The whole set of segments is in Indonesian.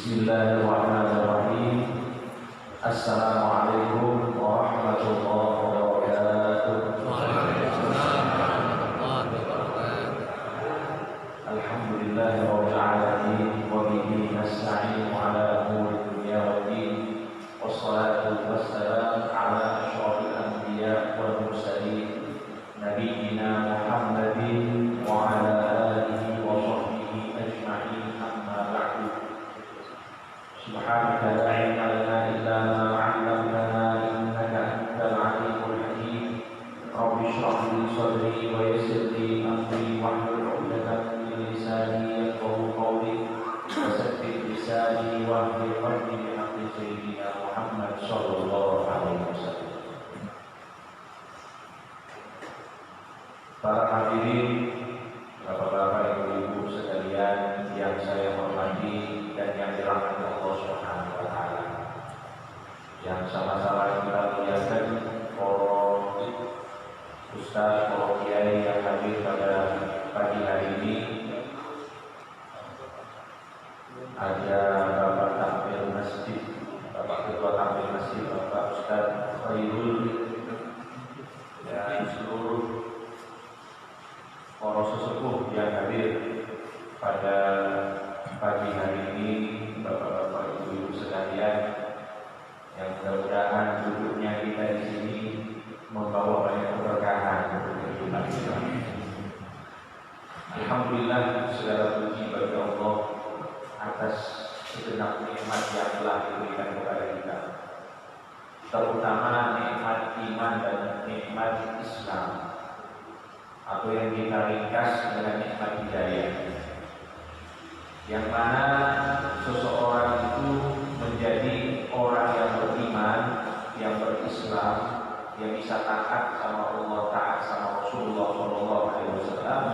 Bismillahirrahmanirrahim. Assalamualaikum warahmatullahi wabarakatuh. Waalaikumsalam warahmatullahi wabarakatuh. Alhamdulillahirabbil alamin wa bihi nasta'inu ala umuri dunya waddin. Wassalatu wassalamu ala asyrofil anbiya wal mursalin nabiyyina Muhammadin wa ala alihi wa sahbihi ajma'in. Amma ba'du. Subhanaka la ilma lana illa ma 'allamtana innaka antal alimul hakim. Rabbi shrah li sadri wa yassir li amri wahlul 'uqdatam min lisani yafqahu qawli wasaddid lisani wahdil qalbi bi haqqi sayyidina Muhammad sallallahu alaihi wasallam. Para hadirin, bapak-bapak, ibu-ibu sekalian yang saya hormati dan yang dirahmati Allah Subhanahu wa taala. Yang sama-sama kita muliakan para ustaz, para kiai yang hadir pada pagi hari ini. Ada Bapak Tampil Masjid, Bapak Ketua Tampil Masjid, Bapak Ustaz Khairul, dan seluruh para sesepuh yang hadir pada pagi hari ini, bapak-bapak, ibu-ibu sekalian, yang mudah-mudahan duduknya kita di sini membawa banyak keberkahan untuk kehidupan kita. Alhamdulillah, segala puji bagi Allah atas segenap nikmat yang telah diberikan kepada kita, terutama nikmat iman dan nikmat Islam, atau yang kita ringkas dengan nikmat hidayah, yang mana seseorang itu menjadi orang yang beriman, yang berislam, yang bisa taat sama Allah, taat sama Rasulullah SAW,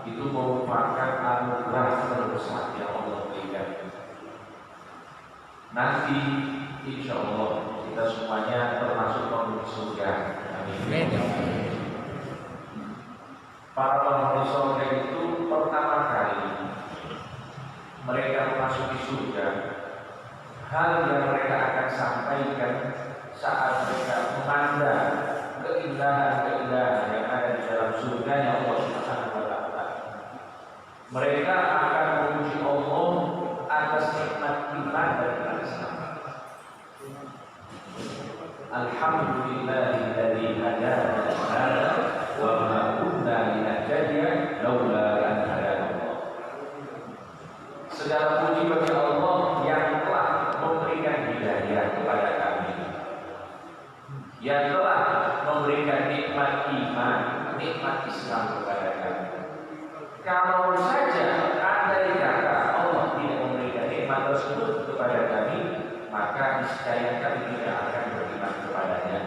itu merupakan anugerah terbesar yang Allah berikan. Nanti insya Allah kita semuanya termasuk penghuni surga. Amin. Para penghuni surga itu pertama kali mereka memasuki surga, hal yang mereka akan sampaikan saat mereka memandang keindahan-keindahan yang ada di dalam surga yang Allah Subhanahu wa taala. Mereka akan memuji Allah atas nikmat iman dan nikmat Islam. Alhamdulillahilladzi hadana li hadza wa ma kunna linahtadiya laula an hadana Allah. Segala puji bagi Allah yang telah memberikan hidayah kepada kami, yang telah memberikan nikmat iman, nikmat Islam kepada kami. Kalau saja andai kata Allah tidak memberikan nikmat tersebut kepada kami, maka niscaya kami tidak akan beriman kepadanya.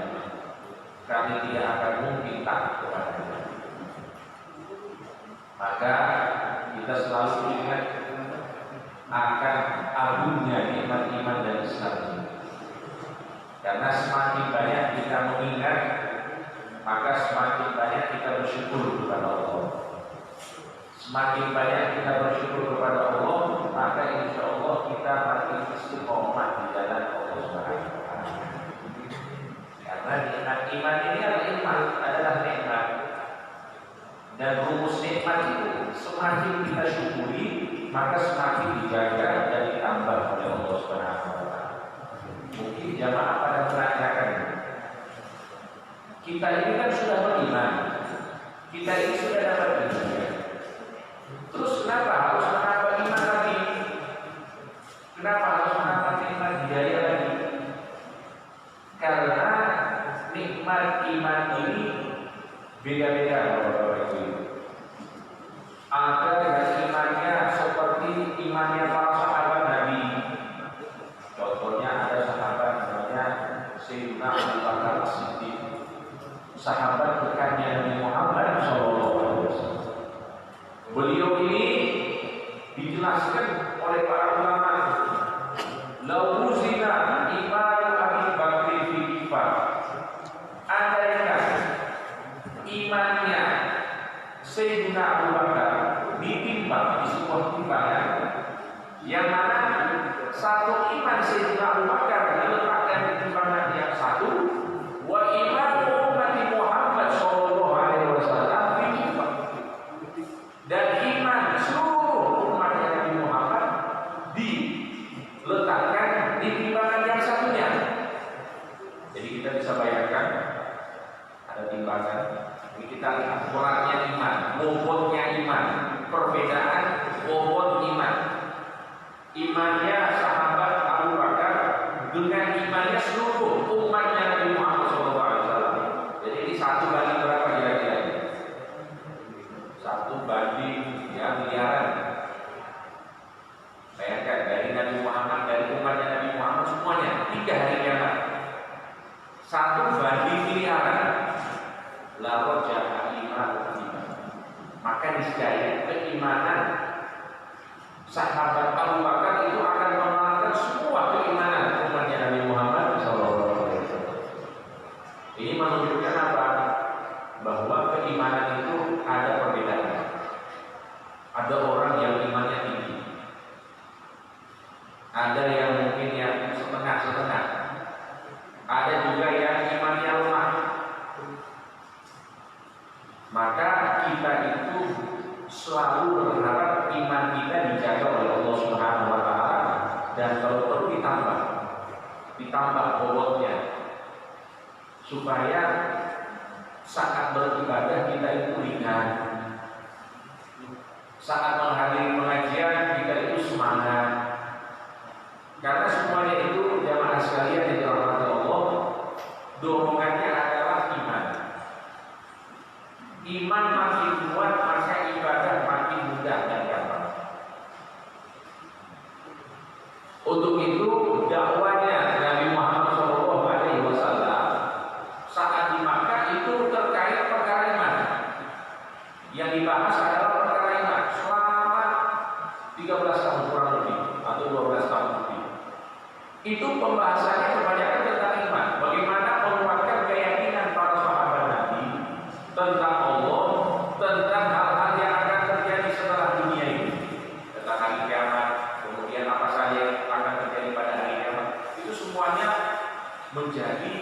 Kami tidak akan mungkin taat kepadanya. Maka kita selalu ingat akan agungnya nikmat iman dan Islam ini. Karena semakin banyak kita mengingat, maka semakin banyak kita bersyukur kepada Allah. Semakin banyak kita bersyukur kepada Allah, maka insya Allah kita makin istiqomah di jalan Allah Subhanahu wa taala. Karena nikmat iman ini adalah nikmat, dan rumus nikmat itu semakin kita syukuri, maka semakin dijaga dan ditambah oleh Allah Subhanahu wa taala. Mungkin jamaah pada menanyakan, kita ini kan sudah beriman, kita ini sudah dapat hidayah, terus kenapa harus menambah iman lagi? Kenapa harus menambah nikmat hidayah lagi? Karena nikmat iman ini beda-beda, Bapak-bapak Ibu. Ada yang imannya seperti imannya para sahabat Nabi. Contohnya ada sahabat namanya Sayyidina Abu Bakar As-Siddiq, sahabat dekatnya Nabi Muhammad SAW. Beliau ini dijelaskan oleh para ulama, lauzina imanu Abi Bakri fi kifah. Andaikan imannya Sayyidina Abu Bakar ditimbang di sebuah timbangan, yang mana satu iman Sayyidina Abu Bakar diletakkan di timbangan yang satu, wa iman umat Muhammad sallallahu alaihi wasallam dan iman seluruh umat Nabi Muhammad diletakkan di timbangan yang satunya. Jadi kita bisa bayangkan ada timbangan. Ini kita lihat beratnya iman, bobotnya iman, perbedaan bobot iman. Imannya sahabat Abu Bakar dengan imannya seluruh umatnya Nabi Muhammad SAW. Jadi ini satu banding berapa kira-kira? Satu banding ya miliaran. Bayangkan dari Nabi Muhammad, dari umatnya Nabi Muhammad semuanya 3 hari kiamat. Satu banding miliaran. La roja'a iman. Maka niscaya keimanan sahabat Abu Bakar itu akan mengalahkan semua keimanan umatnya Nabi Muhammad SAW. Ini menunjukkan apa? Bahwa keimanan itu ada perbedaan. Ada orang yang imannya tinggi, ada yang mungkin yang setengah-setengah, ada juga yang imannya lemah. Maka kita itu selalu berharap iman kita dijaga oleh Allah Subhanahu wa taala dan kalau perlu ditambah bobotnya supaya saat beribadah kita itu ringan, saat menghadiri pengajian kita itu semangat. Karena semuanya itu jamaah sekalian yang dirahmati Allah, dorongannya adalah iman. Iman makin kuat maka ibadah makin mudah dan gampang. Untuk itu dakwanya Nabi Muhammad SAW saat di Makkah itu terkait perkara iman. Yang dibahas adalah perkara iman selama 13 tahun kurang lebih atau 12 tahun lebih. Itu pembahasannya kebanyakan tentang iman. Bagaimana menguatkan keyakinan para sahabat Nabi tentang Allah, tentang hal-hal yang akan terjadi setelah dunia ini, tentang hari kiamat, kemudian apa saja yang akan terjadi pada hari kiamat. Itu semuanya menjadi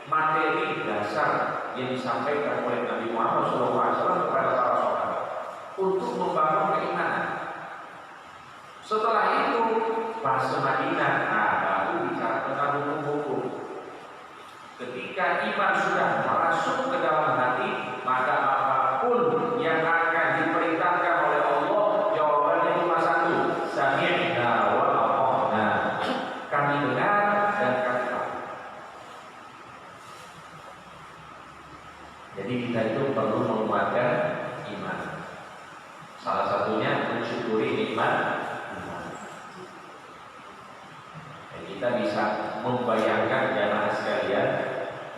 materi dasar yang disampaikan oleh Nabi Muhammad SAW kepada para sahabat untuk membangun keimanan. Setelah itu fase Madinah, baru bicara tentang hukum-hukum. Ketika iman sudah masuk ke dalam hati, maka apapun yang akan diperintahkan oleh Allah, jawabannya cuma satu: sami'na wa ata'na. Kami dengar dan kami patuh. Jadi kita itu perlu menguatkan iman. Salah satunya mensyukuri nikmat. Kita bisa membayangkan jamaah sekalian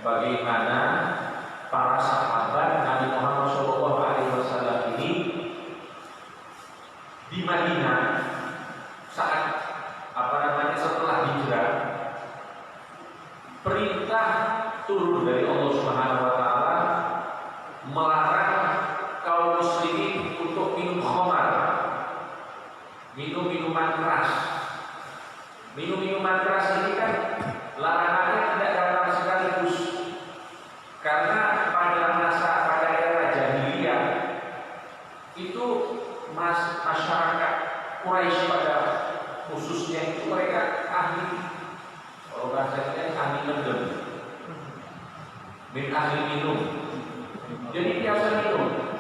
bagaimana para sahabat Nabi Muhammad SAW ini di Madinah saat setelah hijrah, perintah turun dari Allah Subhanahu wa taala melarang kaum muslimin untuk minum khamar, minum minuman keras. Minum-minuman keras ini kan larangannya tidak datang sekaligus, karena pada era jahiliyah itu masyarakat Quraisy pada khususnya itu mereka ahli, kalau bahasanya ahli mendem, ahli minum, jadi biasa minum.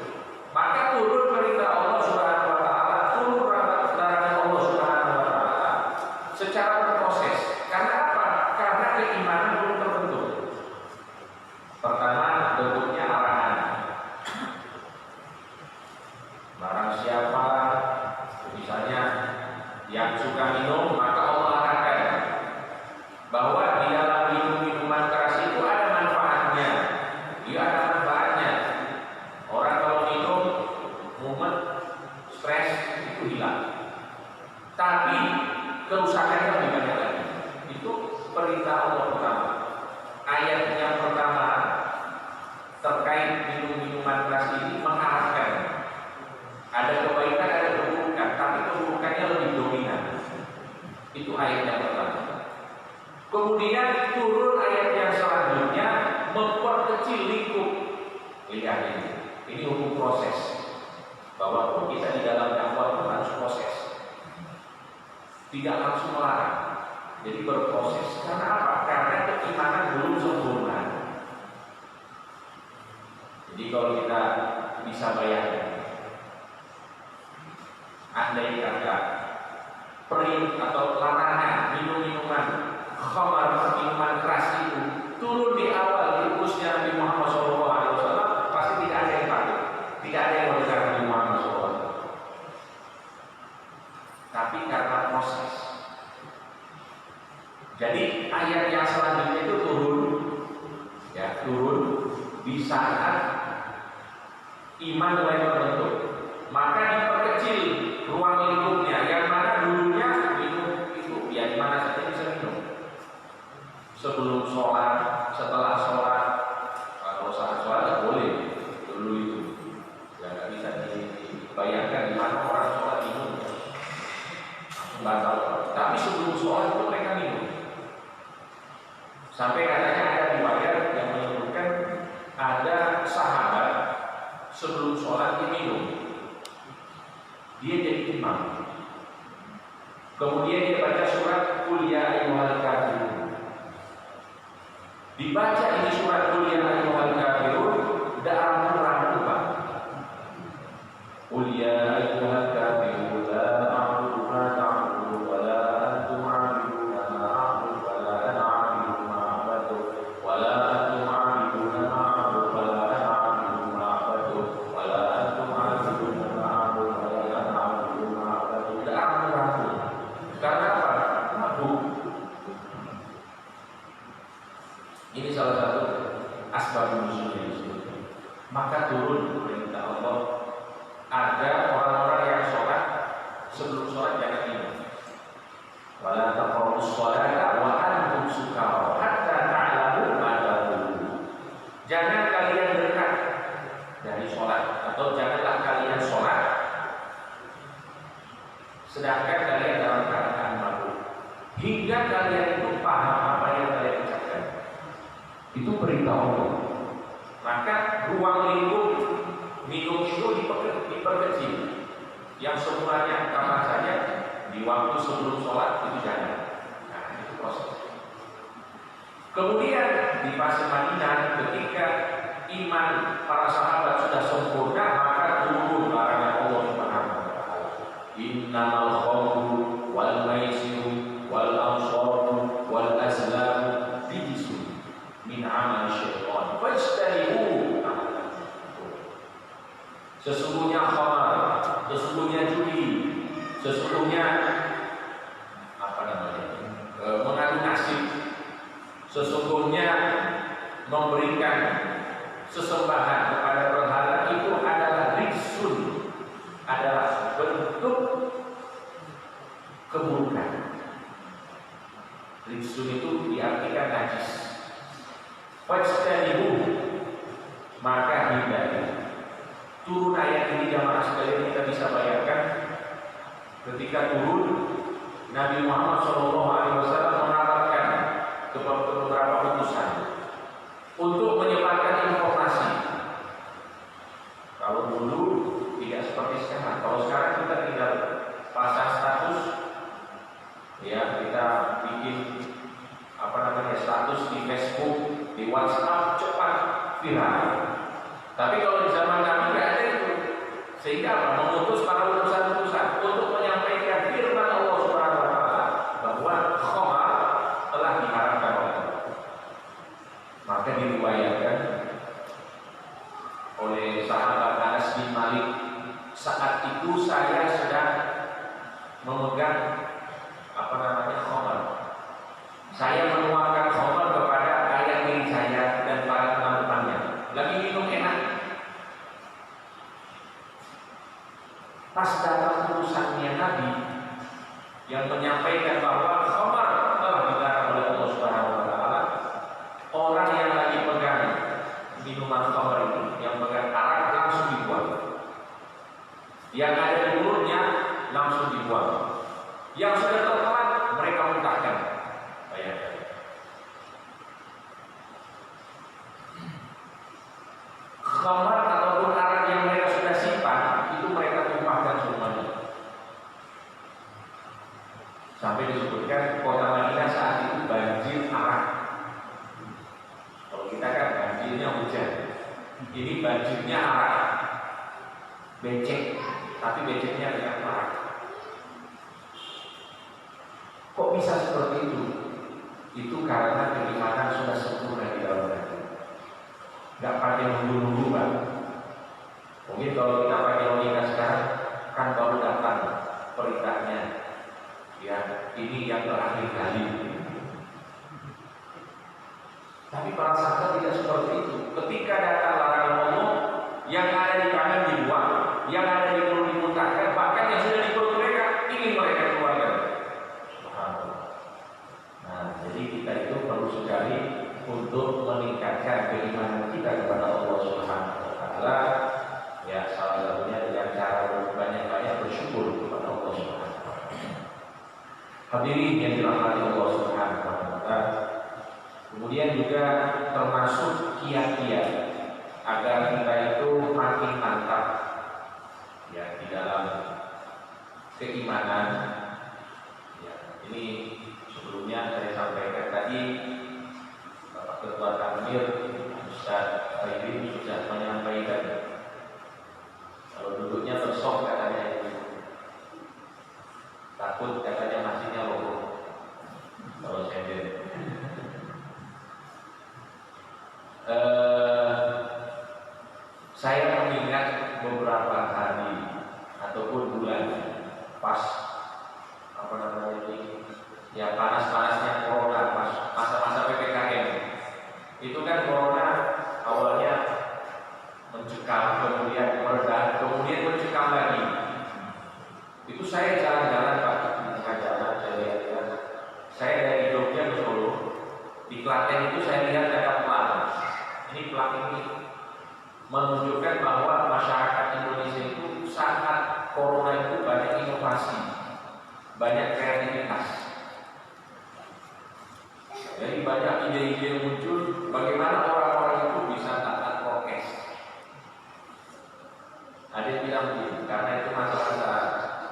Maka turun perintah Allah Subhanahu wa taala, turun larangan Allah Subhanahu wa taala secara berproses. Karena apa? Karena keimanan belum terbentuk. Pertama, bentuknya arahan. Barang siapa misalnya yang suka minum, maka Allah arahkan bahwa di dalam minuman keras itu ada manfaatnya. Dia ada manfaatnya. Orang kalau minum, mumet, stres itu hilang. Tapi kerusakannya lebih banyak lagi. Itu perintah Allah pertama. Ayat yang pertama terkait minuman keras ini mengarahkan ada kebaikan, ada keburukan, tapi keburukannya lebih dominan. Itu ayat yang pertama. Kemudian turun ayat yang selanjutnya memperkecil lingkup. Lihat ini hukum proses. Bahwa kita di dalam dakwah harus proses, tidak langsung melarang. Jadi berproses. Karena apa? Karena keimanan belum sempurna. Jadi kalau kita bisa bayangkan, andai kata perih atau larangan minum-minuman khamar, minuman keras itu turun di awal diutusnya Nabi Muhammad SAW, pasti tidak ada yang patuh, tidak ada yang mendengar Nabi Muhammad SAW. Tapi karena proses, jadi ayat yang selanjutnya itu turun di saat iman mulai terbentuk, maka diperkecil ruang lingkupnya. Yang mana dulunya minum itu ya di mana saja bisa minum. Sebelum sholat, setelah sholat, kalau saat sholat boleh dulu itu. Ya nggak bisa dibayangkan di mana orang sholat minum batal. Tapi sebelum sholat itu mereka minum. Sampai katanya ada riwayat yang menyebutkan ada sahabat sebelum sholat dia minum, dia jadi imam. Kemudian dia baca surat Qul ya ayyuhal kafirun. Dibaca ini surat Qul ya ayyuhal kafirun, tidak ragu-ragu Pak. Qul ya ayyuhal kafirun la a'budu ma ta'budun wa la antum 'abiduna ma a'budu wa la ana 'abidu ma a'budu wa la antum 'abiduna ma a'budu wa la ana 'abidu ma a'budu wa la antum 'abiduna ma a'budu wa la ana 'abidu ma a'budu. Tidak ragu-ragu. Karena apa? Ragu. Ini salah satu asbab nuzulnya. Maka turun perintah Allah, ada orang-orang yang sholat sebelum sholat jangan minum. Wala taqrabus sholata wa antum sukara hatta ta'lamu ma taqulun. Jangan kalian dekat dari sholat, atau janganlah kalian sholat sedangkan kalian dalam keadaan mabuk, hingga kalian itu paham apa yang kalian ucapkan. Itu perintah Allah. Maka ruang lingkup minum itu diperkecil. Yang semulanya kapan saja di waktu sebelum sholat itu jangan. Nah, itu proses. Kemudian di fase Madinah, ketika iman para sahabat sudah sempurna, maka turun larangan Allah Subhanahu wa taala. Innamal khamru wal maisiru wal ansaru wal azlamu rijsun min amali syaitan fajtanibuhu. Sesungguhnya khamar, sesungguhnya judi, sesungguhnya mengadu nasib, sesungguhnya memberikan sesembahan kepada berhala itu adalah rijsun, adalah bentuk keburukan. Rijsun itu diartikan najis. Fajtanibuhu, maka hindari. Turun ayat ini jamaah sekalian, kita bisa bayangkan ketika turun Nabi Muhammad SAW menarikkan beberapa utusan untuk menyebarkan informasi. Kalau dulu tidak seperti sekarang. Kalau sekarang kita tinggal pasang status, ya kita bikin status di Facebook, di WhatsApp, cepat viral. Tapi kalau di zaman Nabi tidak ada itu, sehingga mengutus para utusan-utusan untuk menyampaikan firman Allah Subhanahu wa taala bahwa khamar telah diharamkan oleh Allah. Maka diriwayatkan oleh sahabat Anas bin Malik, saat itu saya sedang memegang khamar. Saya menuangkan khamar kepada ayah diri saya dan para teman-temannya. Lagi minum enak. Pas datang utusannya Nabi yang menyampaikan bahwa khamar telah dilarang oleh Allah Subhanahu wa taala, orang yang lagi pegang minuman khamar ini, yang pegang arak, langsung dibuang. Yang ada di mulutnya langsung dibuang. Yang sudah tertelan mereka muntahkan. Bayangkan. Khamar ataupun arak yang mereka sudah simpan itu mereka tumpahkan semuanya. Sampai disebutkan kota Madinah saat itu banjir arak. Kalau kita kan banjirnya hujan, ini banjirnya arak, becek, tapi beceknya dengan arak. Kok bisa seperti itu? Itu karena keimanan sudah sempurna di dalam hati. Gak pakai nunggu-nunggu, Pak. Mungkin kalau kita pakai logika sekarang, kan baru datang perintahnya. Ya, ini yang terakhir kali. Tapi para sahabat tidak seperti itu. Ketika datang larangan Allah, yang ada di kanan dibuang, yang ada di mulut dimuntahkan, bahkan yang sudah di perut mereka ingin mereka keluarkan. Nah, jadi kita itu perlu sekali untuk meningkatkan keimanan kita kepada Allah Subhanahu wa taala. Ya, salah satunya dengan cara banyak-banyak bersyukur kepada Allah Subhanahu wa taala. Hadirin yang dirahmati Allah Subhanahu wa taala. Kemudian juga termasuk kiat-kiat agar kita itu makin mantap ya di dalam keimanan. Ya, ini sebelumnya saya sampaikan tadi Bapak Ketua Takmir Ustaz Faidin sudah menyampaikan kalau duduknya bersok katanya itu takut katanya masihnya logo kalau sender. Saya mengingat beberapa hari ataupun bulan pas apa namanya ini ya panas-panasnya corona, masa-masa PPKM itu kan corona awalnya mencekam, kemudian mereda, kemudian mencekam lagi. Itu saya jalan-jalan Pak, di tengah jalan saya lihat, saya dari Jogja ke Solo, di Klaten itu saya lihat ada plat. Ini plat ini menunjukkan bahwa masyarakat Indonesia itu saat corona itu banyak inovasi, banyak kreativitas. Jadi banyak ide-ide muncul bagaimana orang-orang itu bisa taat prokes. Ada yang bilang begini, karena itu masa-masa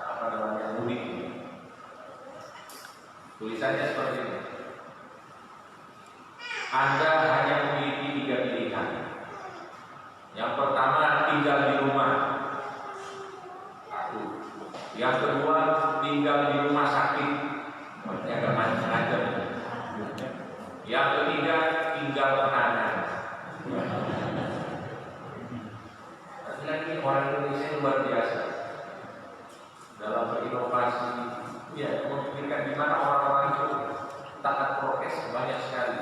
apa namanya mudik ini. Tulisannya seperti ini. Anda hanya memiliki 3 pilihan. Yang pertama, tinggal di rumah. Yang kedua, tinggal di rumah sakit. Maksudnya agak macam-macam. Yang ketiga, tinggal penahanan. Lagi orang Indonesia luar biasa dalam berinovasi. Ya, memikirkan di mana orang-orang itu taat prokes banyak sekali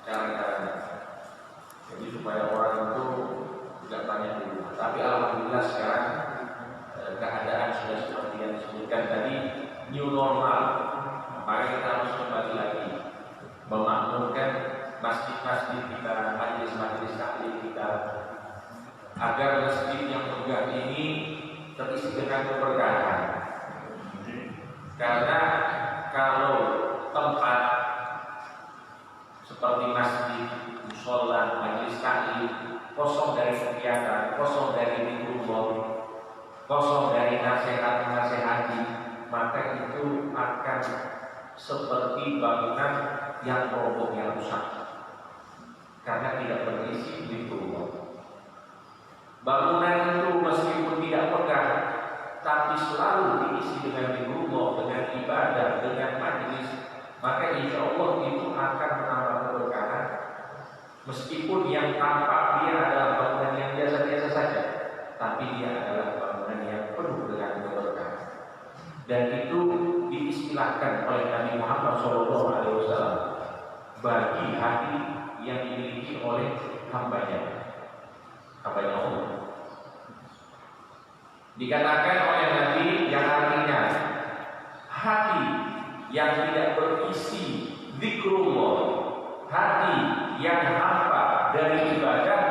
cara-caranya. Jadi supaya orang itu tidak banyak di rumah. Tapi alhamdulillah sekarang keadaan sudah seperti yang disebutkan tadi, new normal. Maka kita harus kembali lagi memakmurkan masjid-masjid kita, majelis-majelis taklim kita, agar masjid yang megah ini terisi dengan keberkahan. Karena kalau tempat seperti masjid, mushola, majelis taklim kosong dari kegiatan, kosong dari zikrullah, kosong dari nasihat-nasihati, maka itu akan seperti bangunan yang roboh, yang rusak karena tidak berisi zikrullah. Bangunan itu meskipun tidak megah, tapi selalu diisi dengan zikrullah, dengan ibadah, dengan majlis, maka insya Allah itu akan menambah keberkahan. Meskipun yang tampak dia adalah bangunan yang biasa-biasa saja, tapi dia adalah bangunan yang penuh dengan keberkahan. Dan itu diistilahkan oleh Nabi Muhammad SAW bagi hati yang dimiliki oleh hambanya Allah. Dikatakan oleh Nabi yang artinya hati yang tidak berisi zikrullah, hati yang hampa dari ibadah,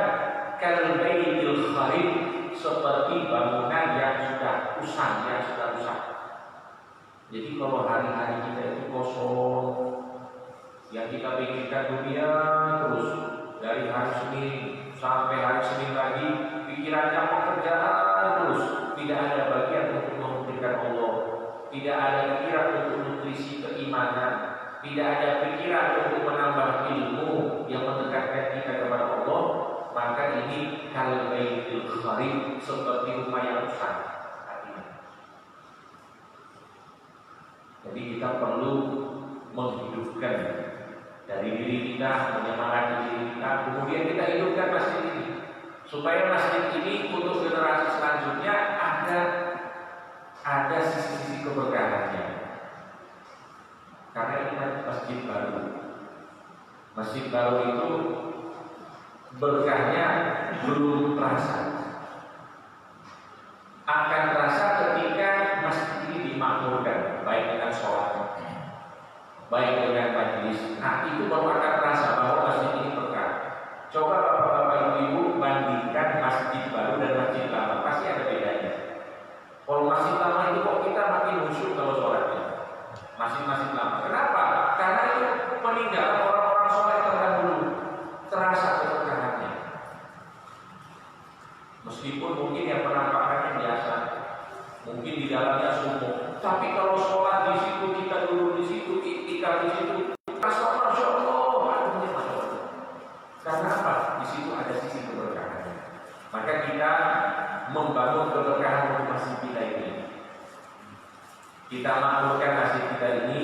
kalbaitil kharib, seperti bangunan yang sudah usang, yang sudah rusak. Jadi kalau hari-hari kita itu kosong, yang kita pikirkan dunia terus dari hari Senin sampai hari Senin lagi, pikirannya pekerjaan terus, tidak ada bagian untuk memikirkan Allah, tidak ada pikiran untuk nutrisi keimanan, tidak ada pikiran untuk menambah ilmu yang mendekatkan kita kepada Allah, maka ini kal baitil kharib, seperti rumah yang rusak artinya. Jadi kita perlu menghidupkan dari diri kita, menyemangati diri kita, kemudian kita hidupkan masjid ini, supaya masjid ini untuk generasi selanjutnya ada sisi-sisi keberkahannya. Karena ini masjid baru. Masjid baru itu berkahnya belum terasa. Akan terasa ketika masjid ini dimakmurkan, baik dengan sholat, baik dengan majlis. Nah, itu baru akan terasa bahwa masjid ini berkah. Coba bapak-bapak ibu bandingkan masjid baru dan masjid lama, pasti ada bedanya. Kalau masjid lama itu kok kita makin khusyuk kalau sholatnya. Masjid-masjid lama. Kenapa? Karena itu peninggalan orang-orang soleh terdahulu, terasa keberkahannya. Meskipun mungkin yang penampakannya biasa, mungkin di dalamnya sumuk, tapi kalau sholat di situ, kita dulu di situ, iktikaf di situ, masya Allah, karena apa? Di situ ada sisi keberkahannya. Maka kita membangun keberkahan untuk masjid kita ini. Kita makmurkan masjid kita ini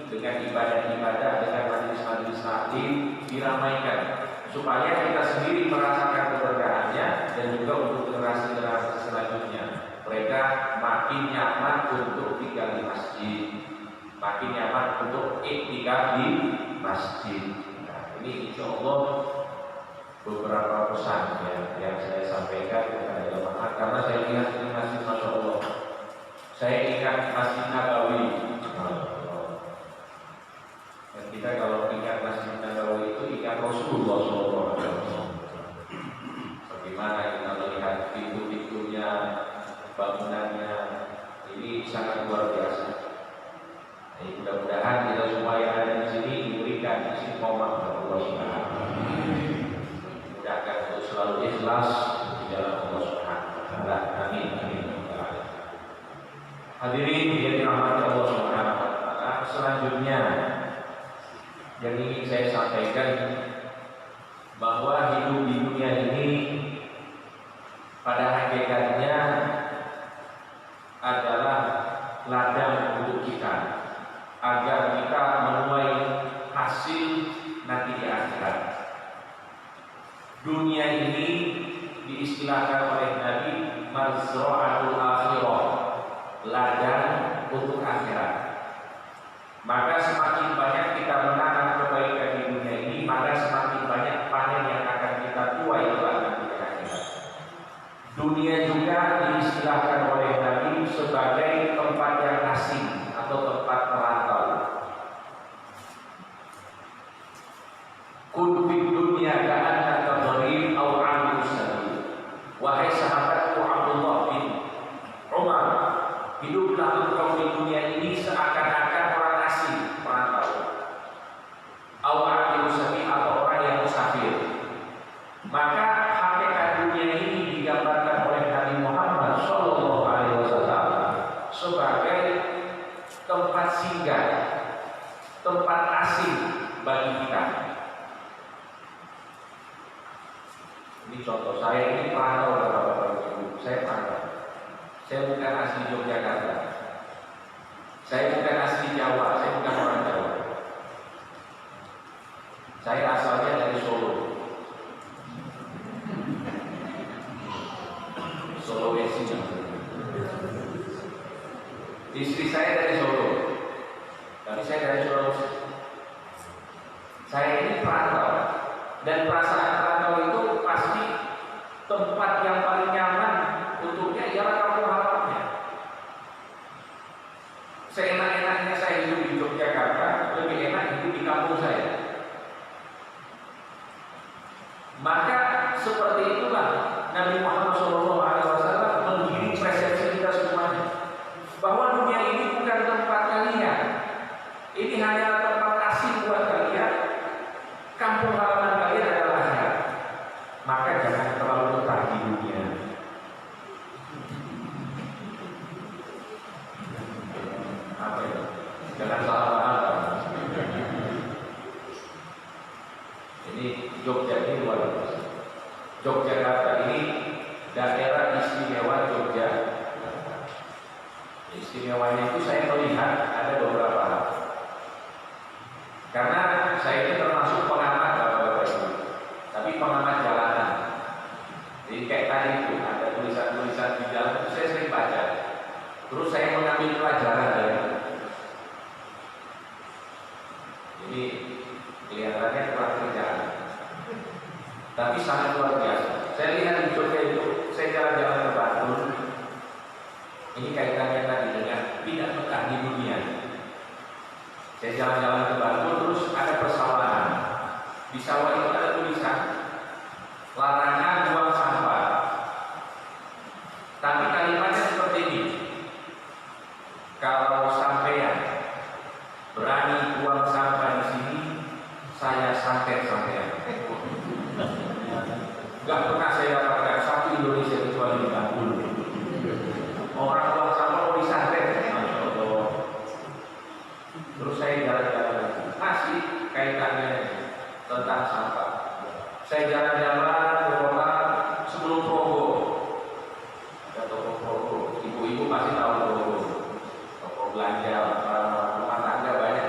dengan ibadah-ibadah, dengan majelis-majelis taklim, diramaikan supaya kita sendiri merasakan keberkahannya dan juga untuk generasi-generasi selanjutnya. Mereka makin nyaman untuk tinggal di masjid, makin nyaman untuk iktikaf di masjid. Nah, ini insya Allah beberapa pesan yang saya sampaikan kepada jemaah, karena saya ingat ini masjid, masya Allah. Saya ingat Masjid Nabawi. Dan kita kalau ingat Masjid Nabawi itu ingat Rasulullah SAW. Bagaimana kita melihat pintu-pintunya, bangunannya, ini sangat luar biasa. Jadi mudah-mudahan kita semua yang ada di sini diberikan istiqomah kepada Allah Subhanahu. Mudahkan untuk selalu ikhlas di dalam Allah Subhanahu wa taala. Amin. Hadirin yang dirahmati Allah Subhanahu wa taala, selanjutnya yang ingin saya sampaikan bahwa hidup di dunia ini pada hakikatnya adalah ladang untuk kita agar kita menuai hasil nanti di akhirat. Dunia ini diistilahkan oleh Nabi mazra'atul akhirah, ladang untuk akhirat. Maka semakin banyak kita menanam kebaikan di dunia ini, maka semakin banyak panen yang akan kita tuai kelak nanti di akhirat. Dunia juga diistilahkan oleh Nabi sebagai tempat yang asing atau tempat merantau. Kun fid dunya ka'annaka gharib aw 'abid sabil. Wahai sahabatku Abdullah bin Umar, hiduplah engkau di dunia ini seakan-akan orang asing, perantau, awal sabil atau orang yang musafir. Maka hakikat dunia ini digambarkan oleh Nabi Muhammad SAW sebagai tempat singgah, tempat asing bagi kita. Ini contoh, saya ini perantau, Bapak-bapak Ibu, saya perantau. Saya bukan asli Yogyakarta, saya bukan asli Jawa, saya bukan orang Jawa. Saya asalnya dari Solo, Sulawesi. Istri saya dari Solo, tapi saya dari Sulawesi. Saya ini perantau, dan perasaan perantau itu pasti tempat yang paling nyaman untuknya ialah kampung halamannya. Seenak-enaknya saya hidup di Yogyakarta, lebih enak hidup di kampung saya. Maka seperti itulah Nabi Muhammad SAW menggiring persepsi kita semuanya, bahwa dunia ini bukan tempat kalian daerah istimewa Jogja. Istimewanya itu saya melihat ada beberapa hal. Karena saya ini termasuk pengamat Bapak-Bapak Ibu, tapi pengamat jalanan. Jadi kayak tadi itu ada tulisan-tulisan di jalan itu saya sering baca. Terus saya mengambil pelajaran dari itu. Jadi kelihatannya kurang kerjaan, tapi sangat luar biasa. Saya lihat di Jogja itu, saya jalan-jalan ke Bandung. Ini kaitannya tadi dengan tidak betah di dunia. Saya jalan-jalan ke Bandung, terus ada persawahan. Di sawah itu ada tulisan larangan buang sampah. Tapi kalimatnya seperti ini: kalau sampean berani buang sampah di sini, saya santet sampean. Gak pernah saya dapatkan satu Indonesia kecuali di Bandung. Orang buang sampah mau disantet, Masya Allah. Terus saya jalan-jalan lagi, masih kaitannya tentang sampah. Saya jalan-jalan ke kota sebelum Progo. Ada toko Progo, ibu-ibu pasti tahu Progo. Toko belanja, para rumah tangga banyak.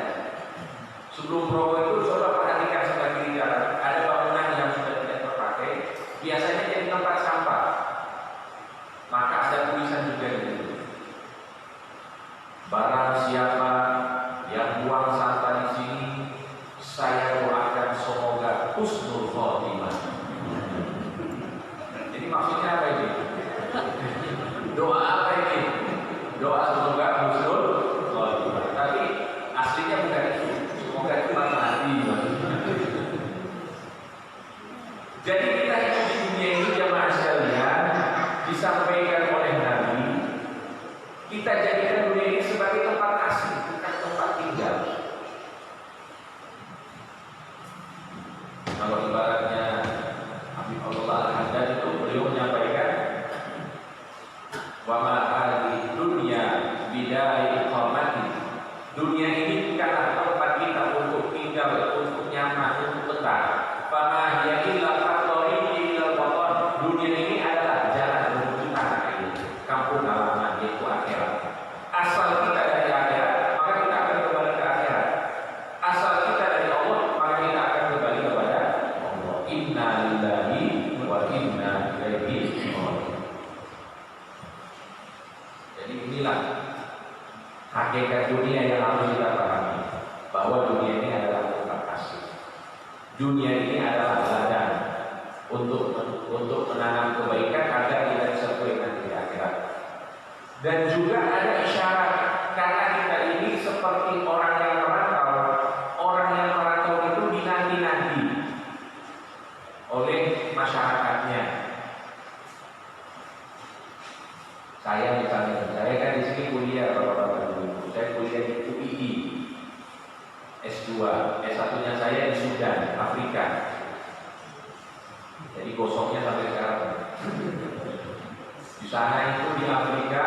Sebelum Progo itu coba perhatikan sebelah kiri jalan, ada bangunan yang sudah tidak terpakai, biasanya jadi tempat sampah. Maka ada tulisan juga di situ. Barang siapa yang buang sampah di sini, saya doakan semoga husnul khotimah. Jadi maksudnya apa ini? Doa apa ini? Doa semoga husnul khotimah. Tapi aslinya bukan itu. Semoga cuma mati. Jadi kita hidup di dunia ini jamaah sekalian, disampaikan oleh Nabi, kita jadikan dunia ini sebagai tempat asli, bukan tempat tinggal. Kalau ibaratnya Habib Allah Al-Haddad itu beliau menyampaikan, wa ma hadhihi dunya bidai iqamati. Dunia ini bukanlah tempat kita untuk tinggal, untuk nyaman, untuk betah. Fama hiya illa fathoriqi ilal watan. Dunia ini adalah jalan menuju tanah air, kampung halaman, yaitu akhirat. Asal kita dari akhirat, maka kita akan kembali ke akhirat. Asal kita dari Allah, maka kita akan kembali kepada Allah. Inna lillahi wa inna ilaihi raji'un. Jadi inilah hakikat dunia yang harus kita pahami, bahwa dunia ini adalah tempat asli. Dunia ini adalah ladang untuk menanam kebaikan agar kita disertai nanti di akhirat. Dan juga ada isyarat, karena kita ini seperti orang yang merantau. Orang yang merantau itu dinanti-nanti oleh masyarakatnya. Saya misalnya, saya kan di sini kuliah, Bapak-bapak Ibu. Saya kuliah di UII S2, S1-nya saya di Sudan, Afrika. Jadi gosoknya sampai sekarang. Di sana itu di Afrika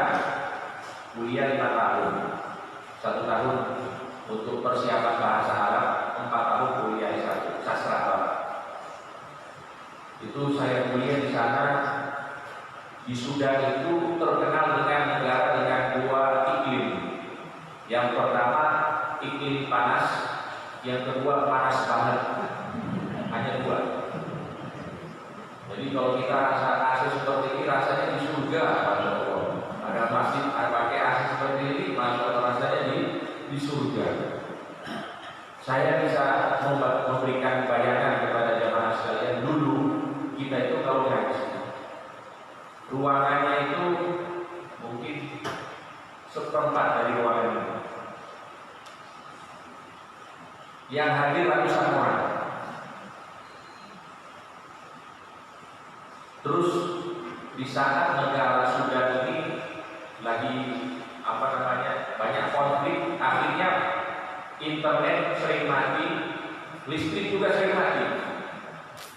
kuliah 5 tahun, 1 tahun untuk persiapan bahasa Arab, 4 tahun kuliah S1 sastra Arab. Itu saya kuliah di sana. Di Sudan itu terkenal dengan negara dengan 2 iklim. Yang pertama iklim panas, yang kedua panas banget. Hanya 2. Jadi kalau kita rasa AC seperti ini, rasanya di surga. Ada masjid pakai AC seperti ini, rasanya di surga. Saya bisa memberikan bayangan kepada jamaah sekalian. Dulu kita itu kalau ngaji, ruangannya itu mungkin seperempat dari ruangan ini. Yang hadir ratusan orang. Terus di saat negara Sudan ini lagi banyak konflik, akhirnya internet sering mati, listrik juga sering mati.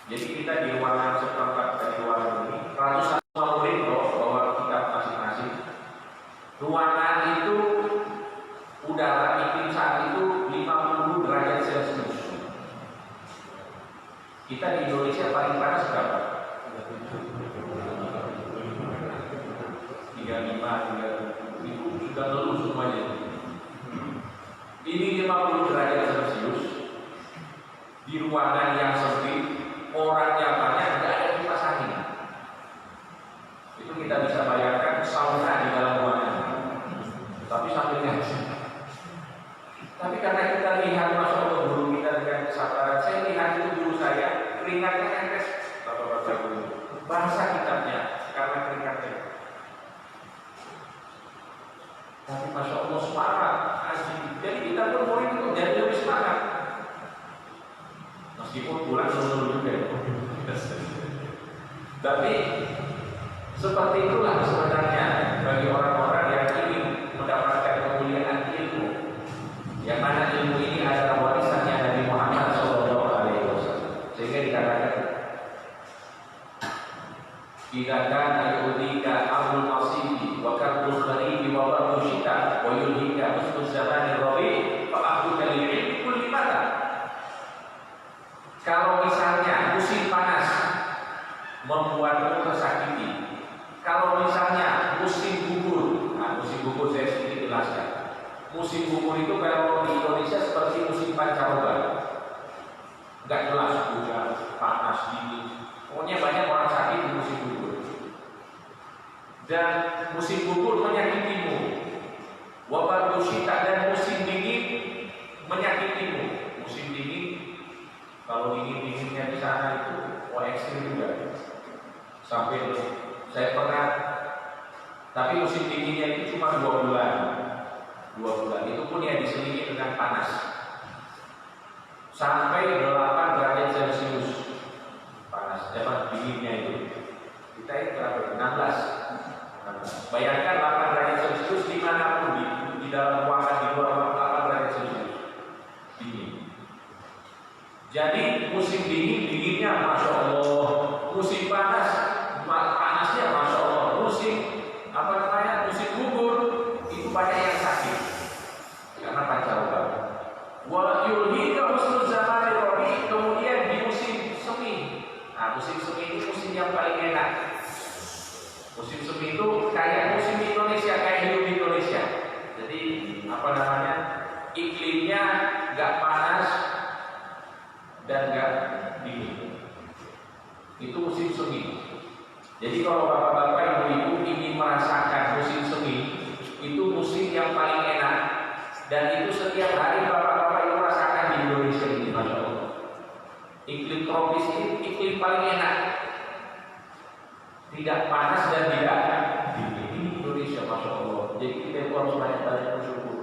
Jadi kita di ruangan seperempat dari ruangan ini, ratusan murid bawa kitab masing-masing. Ruangan itu udara iklim saat itu 50 derajat Celcius. Kita di Indonesia paling panas berapa? 35, 37 itu sudah lulus semuanya. Ini 50 derajat Celcius di ruangan yang sempit, orangnya banyak, tidak ada kipas angin. Itu kita bisa bayangkan sauna di dalam ruangan. Tapi sampai ngaji. Tapi karena kita lihat masuk ke guru kita dengan kesabaran, saya lihat itu guru saya keringatnya netes, bapak-bapak guru. Bahasa kitabnya karena keringatnya. Tapi masya Allah semangat, asli. Jadi kita pun murid itu jadi lebih semangat. Meskipun pulang dulu juga. Tapi seperti itulah sebenarnya bagi orang-orang yang ingin mendapatkan kemuliaan ilmu. Yang mana ilmu ini adalah warisannya Nabi Muhammad SAW. Sehingga dikatakan, "Idza kana yu'tika amrul nasibi wa karbul kharibi wa bardu syita wa yulhika husnul zamani rabi fa akhduka lil ilmi kulli mata." Kalau misalnya musim panas membuatmu tersakiti, kalau misalnya musim gugur, musim gugur saya sedikit jelaskan. Musim gugur itu kalau di Indonesia seperti musim pancaroba, nggak jelas hujan, panas, dingin. Pokoknya banyak orang sakit di musim gugur. Dan musim gugur menyakitimu. Wabah syita, dan musim dingin menyakitimu. Musim dingin, kalau dingin-dinginnya di sana itu ekstrim juga. Sampai saya pernah, tapi musim dinginnya itu cuma 2 bulan. 2 bulan itu pun ya diselingi dengan panas. Sampai 8 derajat Celcius panas, zaman dinginnya itu. Kita itu berapa? 16. Bayangkan 8 derajat Celcius dimanapun, di dalam ruangan, di luar ruangan 8 derajat Celcius dingin. Jadi musim dingin, dinginnya Masya Allah. Musim panas, panasnya Masya Allah. Musim musim gugur, itu banyak yang sakit karena pancaroba. Wa yulhika husnul zamani rabi, kemudian di musim semi. Musim semi itu musim yang paling enak. Musim semi itu kayak musim Indonesia, kayak hidup di Indonesia. Jadi iklimnya nggak panas dan nggak dingin. Itu musim semi. Jadi kalau bapak-bapak, ibu-ibu ingin merasakan musim semi, itu musim yang paling enak. Dan itu setiap hari bapak-bapak itu rasakan di Indonesia ini, Masya Allah. Iklim tropis ini iklim paling enak. Tidak panas dan tidak dingin. Ini Indonesia, Masya Allah. Jadi kita harus banyak-banyak bersyukur.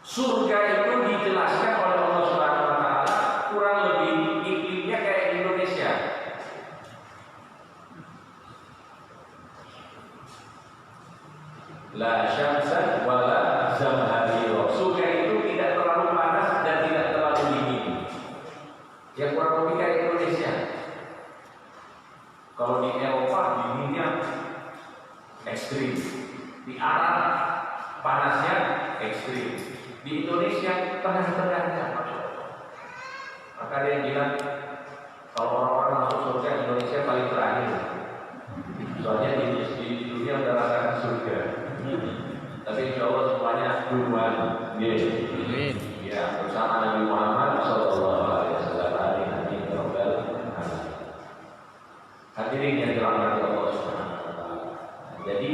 Surga itu dijelaskan oleh Allah Subhanahu Wa Taala kurang lebih iklimnya kayak di Indonesia. La syamsan wala zamharira. Surga itu tidak terlalu panas dan tidak terlalu dingin. Yang kurang lebih kayak Indonesia. Kalau di Eropa dinginnya ekstrim, di Arab panasnya ekstrim, di Indonesia tengah-tengahnya. Maka dia bilang kalau orang-orang masuk surga, Indonesia paling terakhir. Soalnya di dunia udah rasakan surga. Tapi insya Allah semuanya duluan. Amin. Ya, bersama Nabi Muhammad SAW. Amin. Hadirin yang dirahmati Allah Subhanahu Wa Taala. Jadi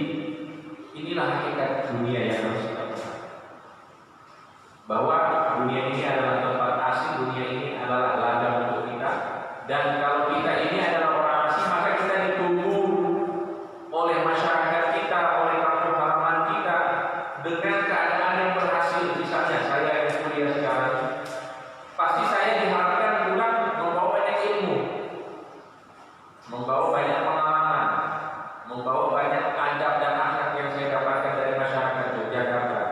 inilah hakikat dunia yang harus kita pahami. Bahwa dunia ini adalah tempat asing, dunia ini adalah ladang untuk kita. Dan kalau kita ini adalah orang asing, maka kita ditunggu oleh masyarakat kita, oleh kampung halaman kita dengan keadaan yang berhasil. Misalnya saya yang kuliah sekarang, pasti saya diharapkan pulang membawa banyak ilmu, membawa banyak pengalaman, membawa banyak adab dan akhlak yang saya dapatkan dari masyarakat Yogyakarta.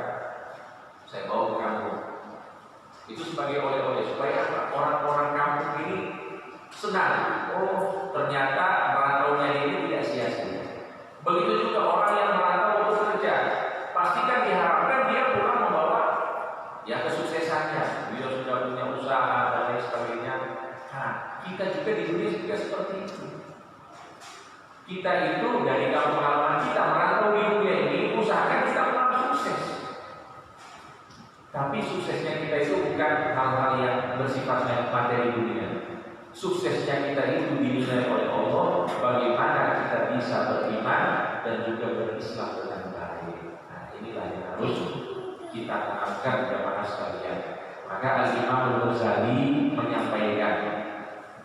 Saya bawa ke kampung. Itu sebagai oleh-oleh supaya orang-orang kampung ini senang. Oh, ternyata merantaunya ini tidak sia-sia. Begitu juga orang yang merantau untuk bekerja, pastikan diharapkan dia pulang membawa ya kesuksesannya. Dia sudah punya usaha dan lain sebagainya. Kita juga di dunia juga seperti itu. Kita itu dari kampung halaman kita merantau di dunia ini, usahakan kita pulang sukses. Tapi suksesnya kita itu bukan hal-hal yang bersifatnya materi dunia. Suksesnya kita itu dinilai oleh Allah bagaimana kita bisa beriman dan juga berislam dengan baik. Nah, inilah yang harus kita tanamkan jamaah sekalian. Maka Al-Imam Al-Ghazali menyampaikan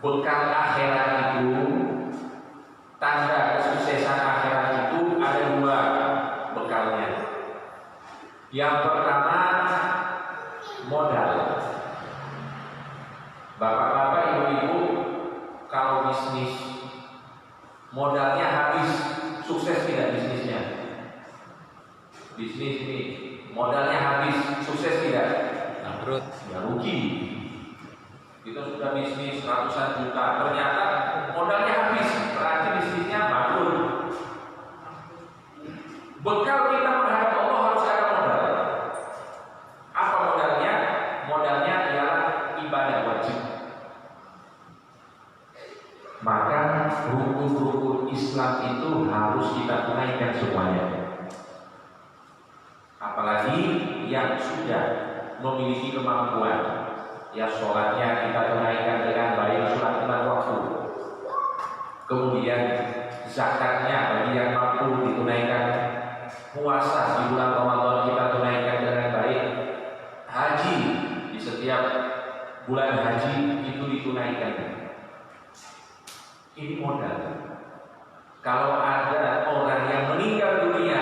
bekal akhirat itu, tanda kesuksesan akhirat itu ada dua bekalnya. Yang pertama modal. Bapak-bapak, ibu-ibu, kalau bisnis modalnya habis, sukses tidak bisnisnya? Bisnis ini modalnya habis, sukses tidak? Bangkrut. Ya rugi. Kita sudah bisnis ratusan juta, ternyata modalnya habis, berarti bisnisnya bangkrut. Bekal kita menghadap Allah harus ada modal. Apa modalnya? Modalnya ialah ibadah wajib. Maka rukun-rukun Islam itu harus kita tunaikan semuanya. Apalagi yang sudah memiliki kemampuan, ya sholatnya kita tunaikan dengan baik, sholat lima waktu. Kemudian zakatnya bagi yang mampu ditunaikan, puasa di bulan Ramadan kita tunaikan dengan baik, haji di setiap bulan haji itu ditunaikan. Ini modal. Kalau ada orang yang meninggal dunia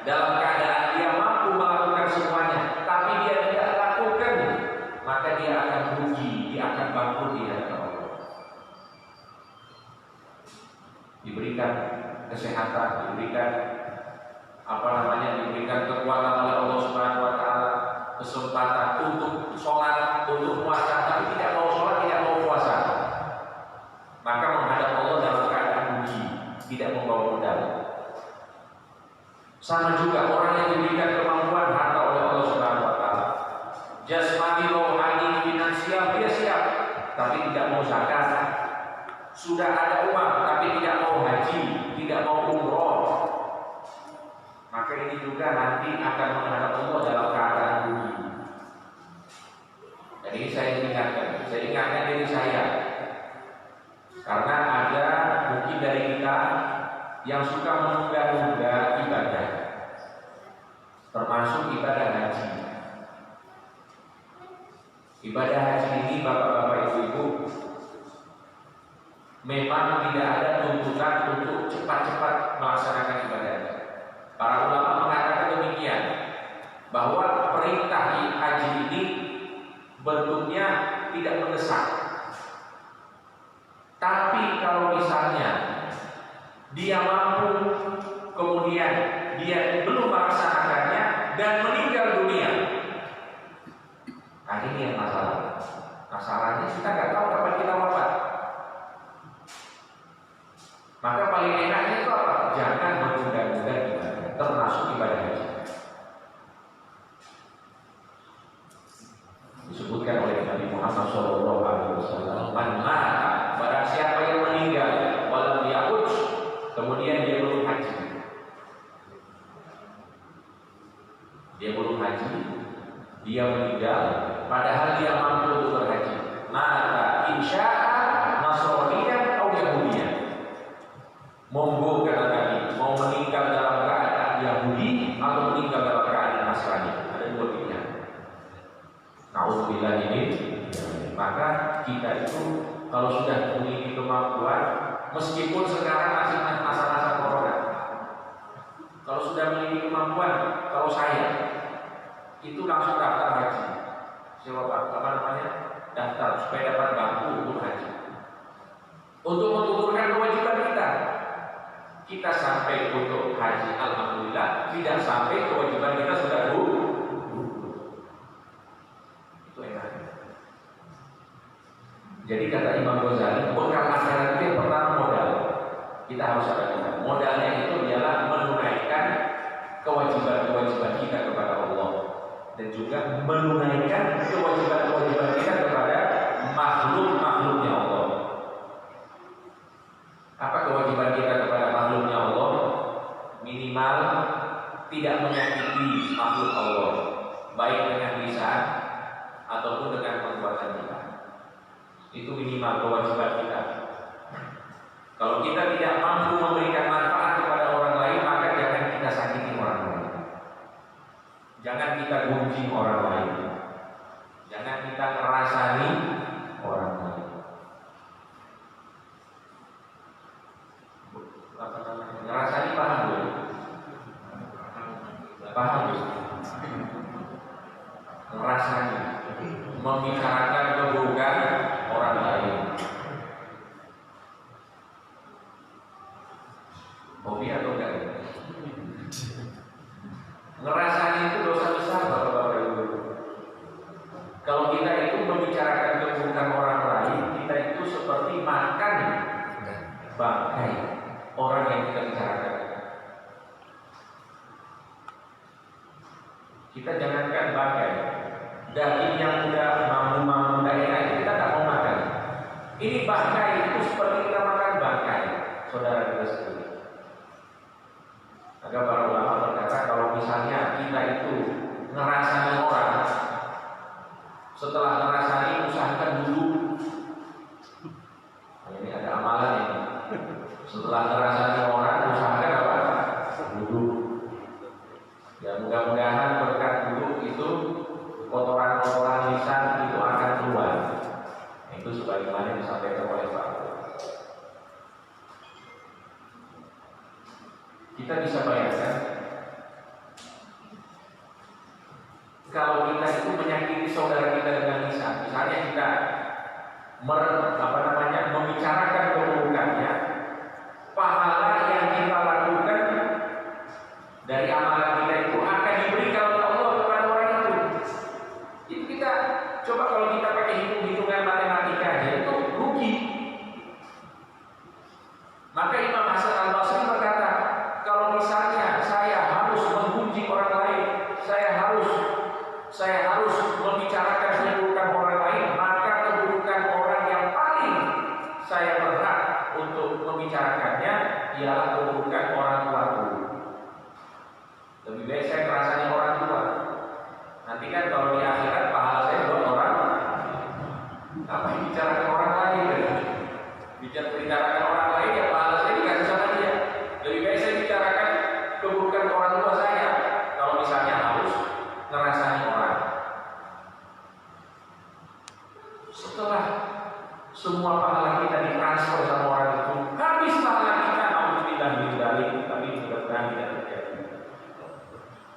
dalam keadaan dia mampu melakukan semuanya, tapi dia tidak lakukan, maka dia akan rugi, dia akan bangkrut di hadapan Allah. Diberikan kesehatan, diberikan diberikan kekuatan oleh Allah Subhanahu Wa Taala, kesempatan untuk sholat, untuk puasa, tapi tidak mau sholat, tidak mau puasa, maka menghadap Allah dalam keadaan rugi, tidak membawa modal. Sama juga orang yang diberikan kemampuan harta oleh Allah Subhanahu Wa Taala, jasmani, rohani, finansial dia siap, tapi tidak mau zakat. Sudah ada uang, tapi tidak mau haji, tidak mau umroh, maka ini juga nanti akan menghadap Allah dalam keadaan rugi. Jadi saya ingatkan diri saya, karena ada mungkin dari kita yang suka menunda-nunda ibadah, termasuk ibadah haji. Ibadah haji ini, bapak-bapak, ibu-ibu, memang tidak ada tuntutan untuk cepat-cepat melaksanakan ibadah. Para ulama mengatakan demikian, bahwa perintah haji ini bentuknya tidak mendesak. Tapi kalau misalnya dia mampu, kemudian dia belum melaksanakannya dan meninggal dunia, nah ini yang masalah. Masalahnya kita nggak tahu kapan kita wafat. Maka paling enaknya itu apa? Jangan menunda-nunda ibadah, termasuk ibadah haji. Disebutkan oleh Nabi Muhammad SAW, man mata, barang siapa yang meninggal walam ya'ud, kemudian dia belum haji, dia meninggal padahal dia mampu untuk berhaji, maka insya'a nasraniyan atau yahudiyan. Monggo kata Nabi, mau meninggal dalam keadaan Yahudi atau meninggal dalam keadaan Nasrani, ada dua pilihan. Nauzubillah ini. Maka kita itu kalau sudah memiliki kemampuan, meskipun sekarang masih masa-masa corona, kalau sudah memiliki kemampuan, kalau saya itu langsung daftar haji. Daftar supaya dapat bangku untuk haji. Untuk mengukurkan kewajiban kita sampai untuk haji, alhamdulillah. Tidak sampai kewajiban kita sudah itu enak. Jadi kata Imam Ghazali, bekal akhirat itu yang pertama modal. Kita harus ada modal. Modalnya itu ialah menunaikan kewajiban-kewajiban kita kepada Allah dan juga menunaikan kewajiban-kewajiban kita kepada makhluk-makhluknya Allah. Apa kewajiban kita kepada tidak menyakiti makhluk Allah, baik dengan lisan ataupun dengan perbuatan kita. Itu minimal kewajiban kita. Kalau kita tidak mampu memberikan manfaat kepada orang lain, maka jangan kita sakiti orang lain. Jangan kita gunjing orang lain. Jangan kita ngerasani orang lain. Apa namanya? Ngerasani paham belum? Paham belum? Ngerasani, membicarakan keburukan orang lain. Hobi atau enggak? Ngerasani itu dosa besar Bapak-bapak Ibu. Kalau kita itu membicarakan keburukan orang lain, kita itu seperti makan bangkai orang yang kita bicarakan. Kita jangankan bangkai, daging yang udah mampu enak kita tak mau makan. Ini bangkai itu seperti kita makan bangkai, saudara kita sendiri. Maka para ulama berkata kalau misalnya kita itu ngerasani orang, setelah ngerasani usahakan dulu. Nah, ini ada amalan ini. Setelah ngerasani orang usahakan apa? Duduk. Ya mudah-mudahan berkat duduk itu kotoran-kotoran lisan itu akan keluar. Itu sebagaimana disampaikan oleh Pak. Kita bisa bayangkan kalau kita itu menyakiti saudara kita dengan lisan, misalnya kita membicarakan keburukannya, pahala yang kita lakukan dari amalan kita itu akan diberikan oleh Allah kepada orang itu. Itu kita coba kalau kita pakai hitung-hitungan matematika aja itu rugi. Maka Imam Hasan Al-Basri berkata, kalau misalnya saya harus menggunjing orang lain, saya harus membicarakan keburukan orang lain, maka keburukan orang yang paling saya berhak untuk membicarakannya ialah keburukan orang tuaku. Lebih baik saya merasani orang tua. Nanti kan kalau di akhirat pahala saya buat orang, apa yang bicarakan orang lain? Bicarakan orang lain ya pahala saya dikasih sama dia. Lebih baik saya bicarakan keburukan orang tua saya. Kalau misalnya harus ngerasani orang. Setelah semua pahala kita ditransfer sama orang itu, habis pahala kita, alhamdulillah dibalik, tapi mudah-mudahan tidak terjadi.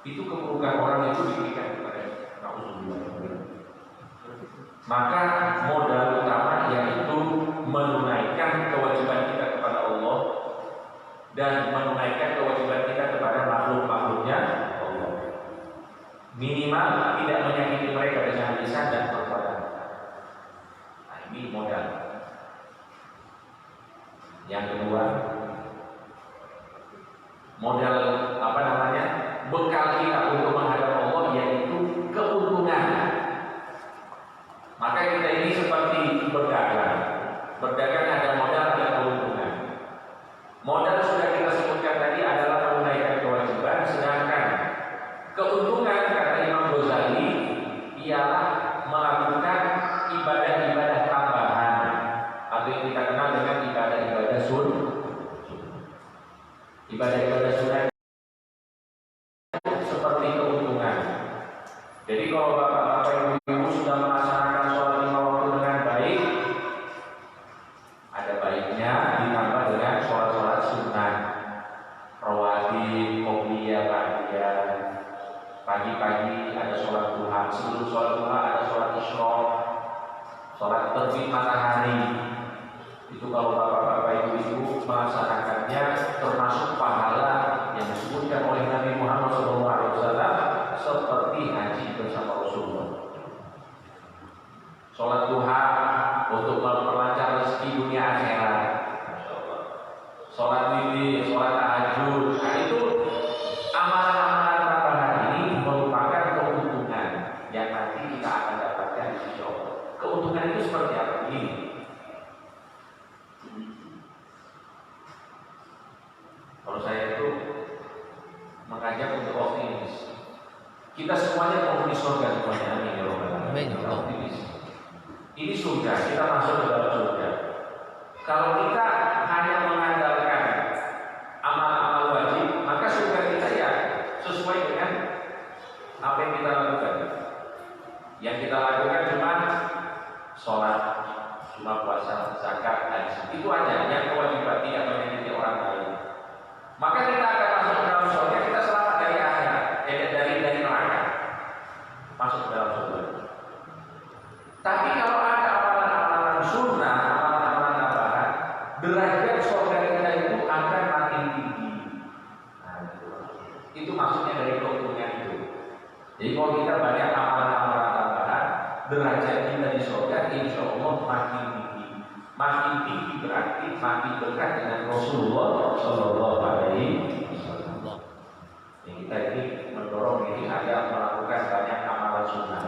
Itu keburukan orang itu diberikan kepada Rasulullah. Maka modal utama yaitu menunaikan kewajiban kita kepada Allah dan menunaikan kewajiban kita kepada makhluk-makhluknya Allah. Minimal tidak menyakiti mereka dengan lisan dan perbuatan. Nah, ini modal. Yang kedua, modal bekal kita untuk menghadap Allah yaitu keuntungan. Maka kita ini seperti berdagang. Berdagang ada modal, ada keuntungan. Modal sudah kita sebutkan tadi adalah menunaikan kewajiban, sedangkan keuntungan kata Imam Ghazali ialah melakukan ibadah-ibadah tambahan atau yang kita kenal dengan ibadah-ibadah sunnah. Ibadah-ibadah sunnah seperti keuntungan. Jadi kalau bapak-bapak ibu sudah melaksanakan sholat 5 waktu dengan baik, ada baiknya ditambah dengan sholat-sholat sunnah, rawatib, qobliyah, ba'diyah. Pagi-pagi ada sholat duha, sebelum sholat duha ada sholat isyraq, sholat terbit matahari. Itu kalau bapak-bapak ibu melaksanakannya termasuk pahala yang disebutkan oleh Nabi Muhammad SAW seperti haji bersama Rasulullah. Sholat duha untuk memperlancar rezeki dunia akhirat. Sholat witir, sholat tahajud, nah itu amalan-amalan tambahan ini merupakan keuntungan yang nanti kita akan dapatkan di sisi Allah. Keuntungan itu seperti apa? Ini. Kalau saya itu mengajak untuk Kita semuanya penghuni surga semuanya. Amin ya rabbal alamin. Amin ya Allah. Ini surga, kita masuk ke dalam surga. Kalau kita hanya mengandalkan amal-amal wajib, maka surga kita ya sesuai dengan apa yang kita lakukan. Yang kita lakukan cuma sholat, cuma puasa, zakat, haji. Itu aja yang kewajiban, tidak menyakiti orang lain. Maka kita akan masuk ke dalam surga, kita selamat dari akhirat, dari neraka, masuk ke dalam surga. Tapi kalau ada amalan-amalan sunnah, amalan-amalan tambahan, derajat surga kita itu akan makin tinggi. Nah, itu maksudnya dari keuntungan itu. Jadi kalau kita banyak amalan-amalan tambahan, derajat kita di surga insya Allah makin tinggi. Makin tinggi berarti makin dekat dengan Rasulullah Shallallahu Alaihi Wasallam. Kita ini mendorong diri agar melakukan banyak amalan sunnah.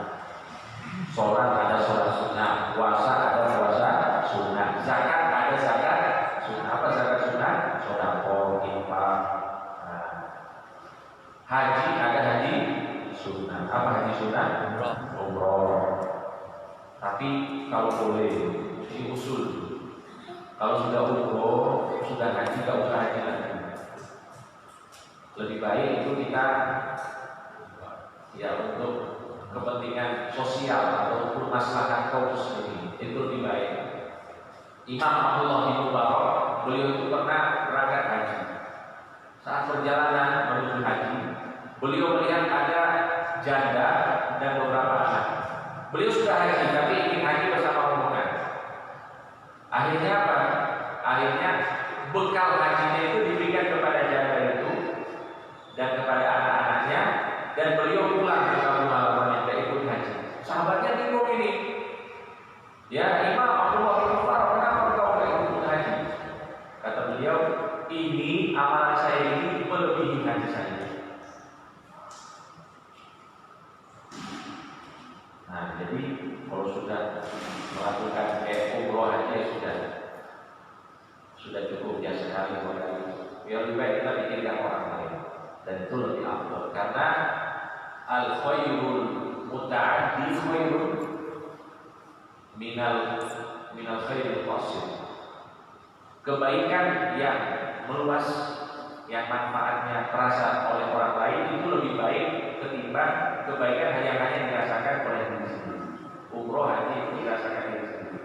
Sholat ada sholat sunnah, puasa ada puasa sunnah, zakat ada zakat sunnah. Apa zakat sunnah? Sedekah, infak. Haji ada haji sunnah. Apa haji sunnah? Umroh. Tapi kalau boleh diusul, kalau sudah umroh, sudah haji, tidak usah haji lagi. Lebih baik itu kita ya untuk kepentingan sosial ataupun maslahat kaum muslimin, itu lebih baik. Imam Abdullah bin Mubarak, beliau itu pernah berangkat haji. Saat perjalanan menuju haji, beliau melihat ada janda dan beberapa anak. Beliau sudah haji, tapi ingin haji bersama rombongan. Akhirnya apa? Akhirnya bekal hajinya itu diberikan kepada janda itu dan kepada anak-anaknya, dan beliau pulang ke kampung halamannya, tidak ikut haji. Sahabatnya bingung ini. Ya Imam Abdullah bin Mubarak, kenapa kau tidak ikut haji? Kata beliau, ini amalan saya ini melebihi haji saya. Nah, jadi kalau sudah melakukan umroh haji sudah cukup ya sekali. Biar lebih baik kita pikirkan orang lain, dan itu lebih afdal karena al khairul muta'addi khairun minal khairil qasid. Kebaikan yang meluas, yang manfaatnya terasa oleh orang lain itu lebih baik ketimbang kebaikan yang hanya dirasakan oleh diri sendiri. Umroh haji itu dirasakan diri sendiri.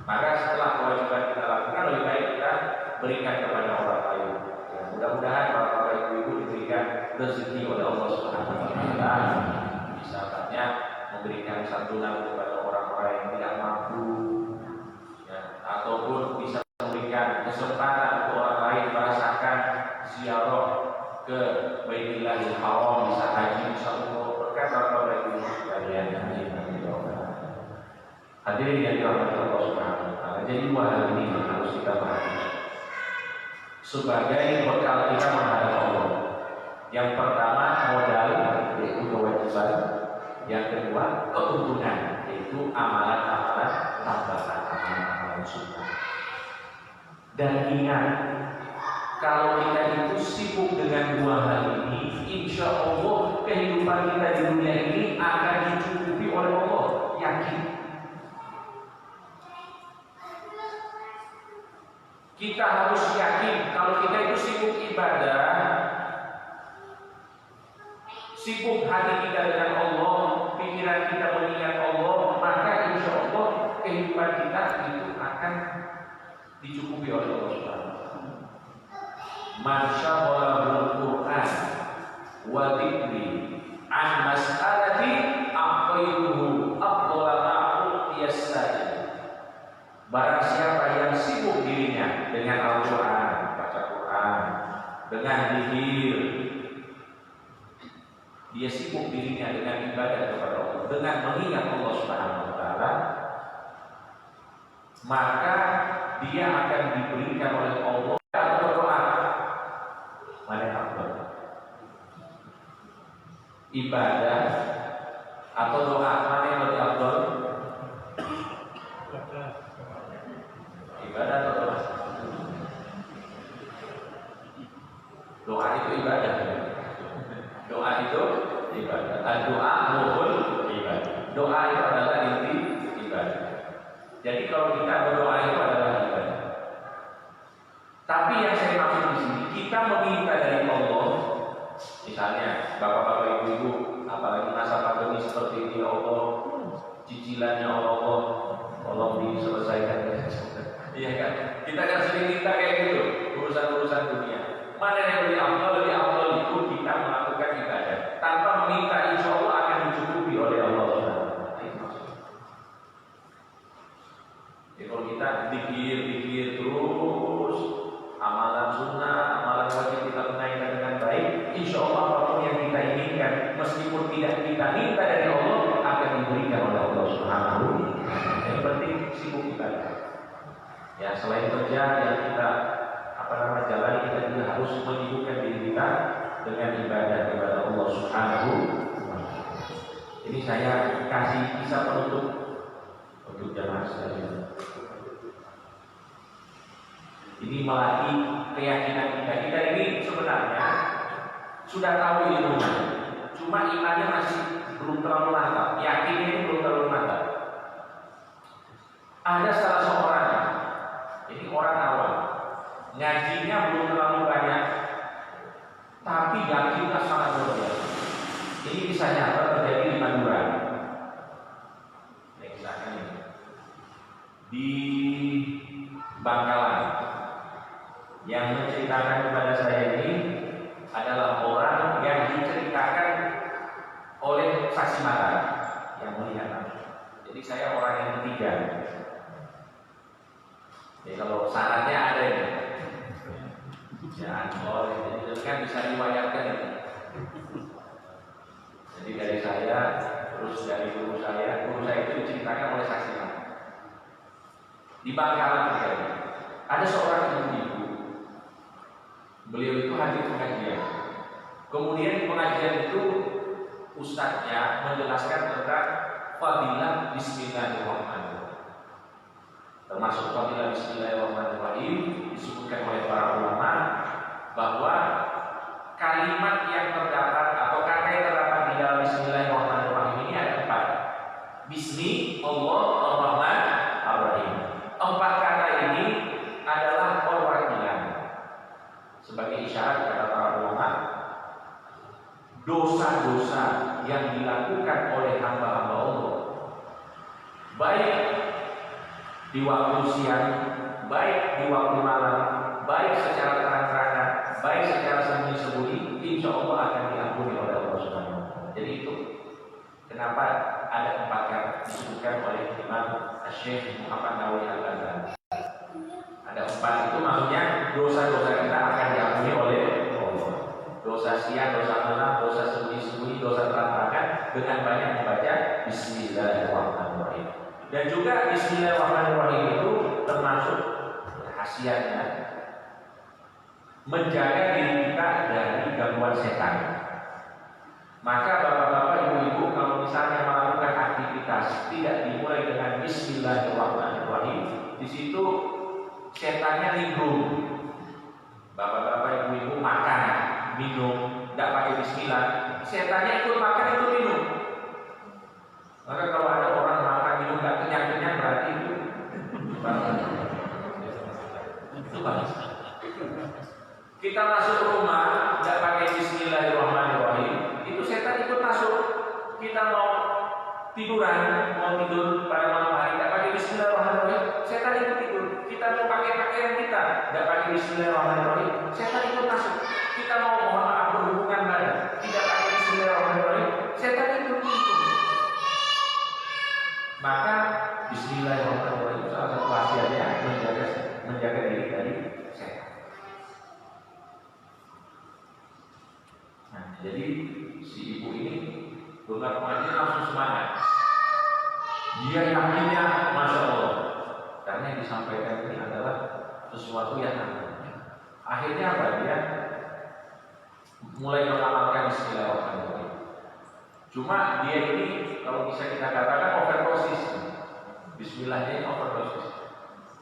Maka setelah kewajiban kita lakukan, lebih baik kita berikan kepada orang lain. Ya, mudah-mudahan para ibu-ibu diberikan rezeki oleh Allah Subhanahu wa taala, misalnya memberikan santunan kepada orang-orang yang tidak mampu, ya, ataupun bisa memberikan kesempatan untuk orang lain merasakan ziarah ke Baitillahil Haram, bisa haji, bisa umroh, berkat para ibu sekalian. Hadirin yang dirahmati Allah Subhanahu wa taala. Jadi dua hal ini harus kita pahami sebagai bekal kita menghadap Allah. Yang pertama modal, yaitu kewajiban. Yang kedua keuntungan, yaitu amalan-amalan tambahan, amalan sunnah. Dan ingat, kalau kita itu sibuk dengan dua hal ini, insya Allah kehidupan kita di dunia ini akan dicukupi oleh Allah. Yakin. Kita harus yakin kalau kita itu sibuk ibadah, sibuk hati kita dengan Allah, pikiran kita mengingat Allah, maka insya Allah kehidupan kita itu akan dicukupi oleh Allah Subhanahu wa taala. Man syaghalahul Qur'an wa dzikri an mas'alati aqaiduhu afdhala ma'utiyas sajid. Barang siapa yang sibuk dirinya dengan Al-Quran, baca Quran, dengan zikir, dia sibuk dirinya dengan ibadah kepada Allah, dengan mengingat Allah Subhanahu wa taala, maka dia akan diberikan oleh Allah atau berdoa. Mana yang afdal? Ibadah atau doa, mana yang lebih afdal? Ibadah atau doa? Doa itu ibadah. Doa itu ibadah. Doa muhul ibadah. Doa itu adalah inti ibadah. Jadi kalau kita berdoa itu adalah ibadah. Tapi yang saya maksud di sini, kita meminta dari Allah, misalnya bapak-bapak ibu-ibu, apalagi masa pandemi seperti ini, ya Allah, cicilannya Allah, tolong diselesaikan. Iya kan? Kita kan sering minta kayak gitu, urusan-urusan dunia. Mana yang lebih afdal itu kita melakukan ibadah tanpa meminta, insya Allah akan dicukupi oleh Allah. Jadi kalau kita pikir terus amalan sunnah, amalan wajib kita tunaikan dengan baik, insya Allah apapun yang kita inginkan, meskipun tidak kita minta dari Allah, akan diberikan oleh Allah Subhanahu wa Ta'ala. Yang penting sibuk ibadah. Ya, selain kerja yang kita jalani, kita juga harus menyibukkan diri kita dengan ibadah kepada Allah Subhanahu wa Ta'ala. Ini saya kasih kisah penutup untuk jamaah sekalian. Ini melatih keyakinan kita. Kita ini sebenarnya sudah tahu ilmunya, cuma imannya masih belum terlalu mantap, yakinnya ini belum terlalu mantap. Ada salah seorang, ini orang awam, ngajinya belum terlalu banyak, tapi yakinnya sangat luar biasa. Ini bisa nyata terjadi di Madura. Ya, misalnya di Bangkalan. Yang menceritakan kepada saya ini adalah orang yang diceritakan oleh saksi mata yang melihat. Jadi saya orang yang ketiga. Jadi kalau syaratnya ada ini, ya boleh. Jadi kan bisa diwayatkan ini. Jadi dari saya, terus dari guru saya itu diceritakan oleh saksi mata. Di Bangkalan terjadi. Ada seorang ibu-ibu. Beliau itu hadir pengajian. Kemudian di pengajian itu ustadznya menjelaskan tentang fadilah Bismillahirrahmanirrahim. Termasuk fadilah Bismillahirrahmanirrahim disebutkan oleh para ulama bahwa kalimat yang terdapat atau kata yang terdapat di dalam Bismillahirrahmanirrahim ini ada 4. Bismi Allah Ar-Rahman Ar-Rahim. 4 kata ini adalah perwakilan. Sebagai isyarat kata para ulama, dosa-dosa yang dilakukan oleh hamba-hamba Allah, baik di waktu siang, baik di waktu malam, baik secara terang-terangan, baik secara sembunyi-sembunyi, insya Allah akan diampuni oleh Allah Subhanahu wa Ta'ala. Jadi itu kenapa ada 4 kata disebutkan oleh Imam Syekh Muhammad Nawawi Al-Ghazali. Ada 4 itu maksudnya dosa-dosa kita akan diampuni oleh Allah. Dosa siang, dosa malam, dosa sembunyi-sembunyi, dosa terang-terangan dengan banyak membaca Bismillahirrahmanirrahim. Dan juga Bismillahirrahmanirrahim itu termasuk khasiatnya menjaga diri kita dari gangguan setan. Maka bapak-bapak, ibu-ibu, kalau misalnya melakukan aktivitas tidak dimulai dengan Bismillahirrahmanirrahim, di situ setannya nimbrung. Bapak-bapak, ibu-ibu makan, minum, tidak pakai bismillah, setannya ikut makan, ikut minum. Maka kalau ada orang makan minum tidak kenyang-kenyang, berarti itu bagus. Kita masuk rumah tidak pakai Bismillahirrahmanirrahim, itu setan ikut masuk. Kita mau tiduran, mau tidur pada malam hari tidak pakai Bismillahirrahmanirrahim, setan ikut tidur. Kita mau pakai pakaian kita tidak pakai Bismillahirrahmanirrahim, setan ikut masuk. Kita mau mohon maaf berhubungan badan tidak pakai Bismillahirrahmanirrahim, setan ikut tidur. Maka Bismillahirrahmanirrahim salah satu khasiatnya menjaga diri dari setan. Nah, jadi si ibu ini benar pengajian langsung semangat. Dia yakinnya Masya Allah, karena yang disampaikan ini adalah sesuatu yang akhirnya apa? Dia mulai mengamalkan Bismillahirrahmanirrahim. Cuma dia ini kalau bisa kita katakan overdosis. Bismillahnya ini overdosis.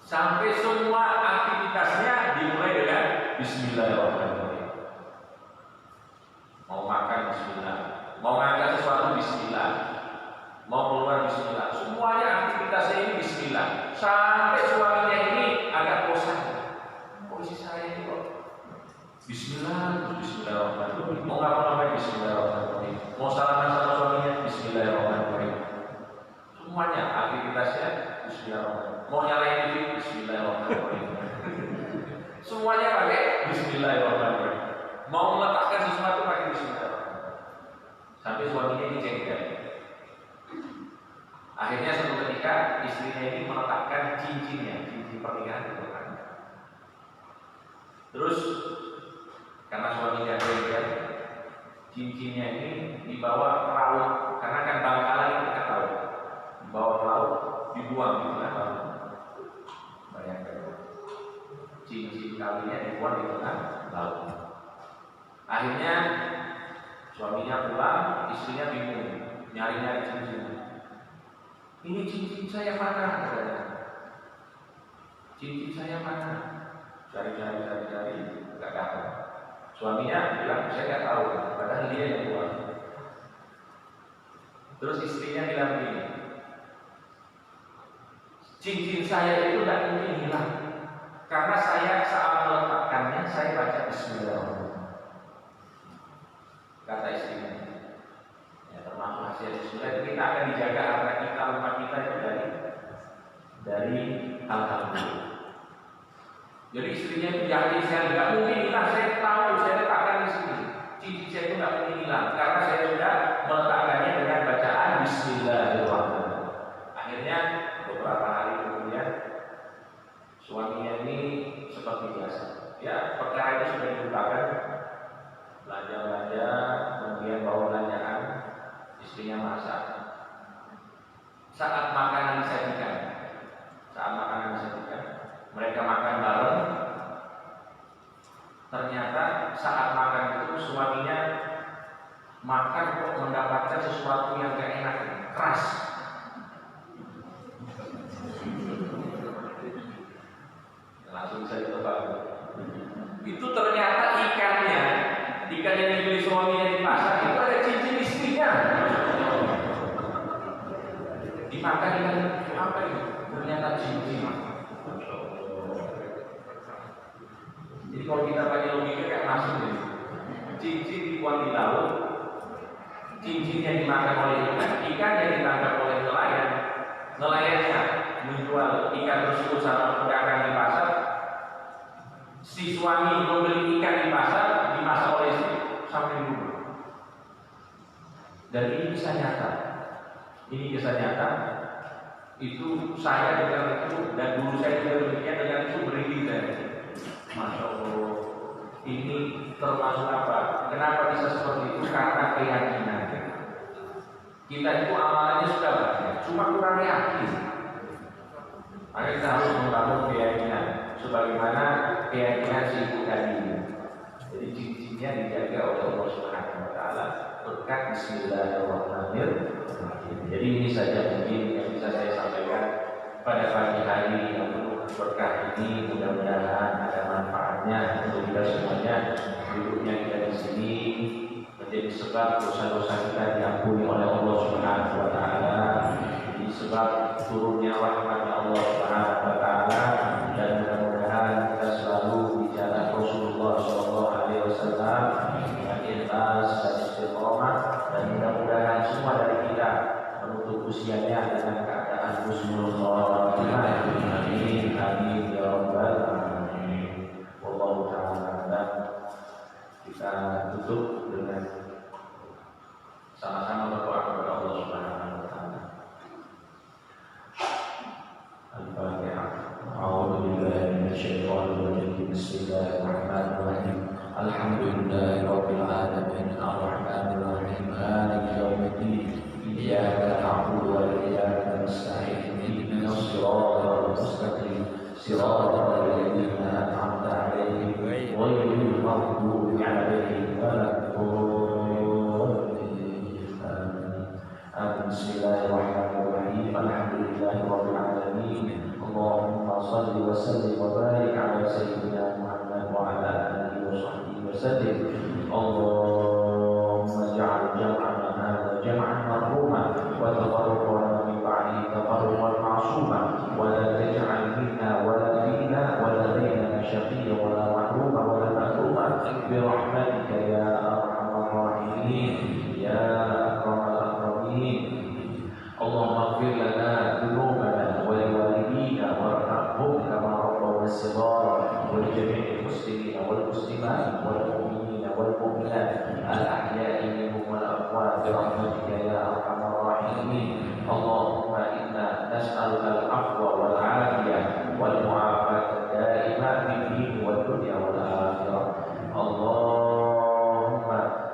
Sampai semua aktivitasnya dimulai dengan Bismillahirrahmanirrahim. Mau makan Bismillah, mau ngangkat sesuatu bismillah, mau keluar bismillah, semuanya aktivitasnya ini bismillah. Sampai suaminya ini agak bosan. Posisi saya ini kok bismillah, bismillahirrahmanirrahim. Mau ngapa-ngapain bismillahirrahmanirrahim. Mau salaman sama suaminya bismillahirrahmanirrahim. Semuanya aktivitasnya bismillahirrahmanirrahim. Mau nyalain TV bismillahirrahmanirrahim. Semuanya pakai bismillahirrahmanirrahim. Mau meletakkan sesuatu pakai bismillahirrahmanirrahim. Sampai suaminya ini jengkel. Akhirnya suatu ketika istrinya ini meletakkan cincinnya, cincin pernikahan di depan. Terus karena suaminya jengkel, cincinnya ini dibawa ke laut, karena kan Bangkalan itu dekat laut. Dibawa ke laut, dibuang di tengah laut. Bayangkan, cincin kawinnya dibuang di tengah laut. Akhirnya suaminya pulang, istrinya bingung, nyari-nyari cincin. Ini cincin saya mana? Cincin saya mana? Cari, nggak dapat. Suaminya bilang, saya nggak tahu, padahal dia yang buang. Terus istrinya bilang begini, cincin saya itu tidak mungkin hilang, karena saya saat meletakkannya saya baca bismillahirrahmanirrahim. Kata istrinya, ya termasuk hasil bismillah itu kita akan dijaga harta kita, rumah kita itu dari hal-hal buruk. Jadi istrinya itu yakin saya nggak mungkin hilang, saya tahu saya letakkan di sini. Cincin saya itu nggak mungkin hilang karena saya sudah meletakkannya dengan bacaan bismillahirrahmanirrahim. Akhirnya beberapa hari kemudian suaminya ini seperti biasa. Ya perkara itu sudah dilupakan, belanja, kemudian bawa belanjaan, istrinya masak. Saat makanan disajikan, mereka makan bareng. Ternyata saat makan itu suaminya makan kok mendapatkan sesuatu yang gak enak, keras. Langsung saya tebak. Itu ternyata ikan yang dibeli suaminya di pasar itu ada cincin istrinya. Dimakan ikan apa itu? Ternyata cincin. Jadi kalau kita pakai logika kayak masuk nih, cincin dibuang di laut, cincin yang dimakan oleh ikan yang ditangkap oleh nelayannya menjual ikan tersebut sama pedagang di pasar. Si suami membeli ikan di pasar, dimasak oleh istri sampai dulu. Dan ini kisah nyata. Itu saya dengar itu dan guru saya juga demikian, dengar itu merinding saya. Masya Allah, ini termasuk apa? Kenapa bisa seperti itu? Karena keyakinan. Kita itu amalannya sudah banyak, cuma kurang yakin. Maka kita harus membangun keyakinan, sebagaimana keyakinan si ibu tadi. Jadi cincinnya dijaga oleh Allah Subhanahu Wa Taala berkat Bismillahirrahmanirrahim. Jadi ini saja mungkin yang bisa saya sampaikan pada pagi hari yang penuh berkah ini. Mudah-mudahan ada manfaatnya untuk kita semuanya. Duduknya kita di sini menjadi sebab dosa-dosa kita diampuni oleh Allah Subhanahu Wa Taala, jadi sebab turunnya rahmatnya Allah Subhanahu Wa Taala, dan mudah-mudahan kita selalu di jalan Rasulullah SAW dengan ikhlas dan istiqomah, dan mudah-mudahan semua dari kita menutup usianya dengan keadaan husnul khatimah. Amin amin ya rabbal alamin. Wallahu ta'ala. Kita tutup dengan sama-sama berdoa kepada Allah Subhanahu Wa Taala. Al-Fatihah. A'udzu billahi minasyaitonir rajim. Bismillahirrahmanirrahim. Alhamdulillahirabbil alamin. Arrahmanir rahim. Maliki yaumiddin. Iyyaka na'budu wa iyyaka nasta'in. Ihdinas siratal mustaqim. Siratal ladzina an'amta 'alaihim ghairil maghdubi 'alaihim waladdallin. Bismillahirrahmanirrahim. Alhamdulillahirabbil alamin. Allahumma shalli wa sallim wa barik 'ala sayyidina Muhammad wa 'ala alihi wa sahbihi wa sallim. Allahumma ij'al jam'ana برحمتك يا أرحم الراحمين يا أكرم الأكرمين. اللهم اغفر لنا ذنوبنا ولوالدينا وارحمهم كما ربونا صغارا، ولجميع المسلمين والمسلمات والمؤمنين والمؤمنات الأحياء منهم والأموات برحمتك يا أرحم الراحمين. اللهم إنا نسألك العفو والعافية والمعافاة الدائمة في الدين والدنيا والآخرة. اللهم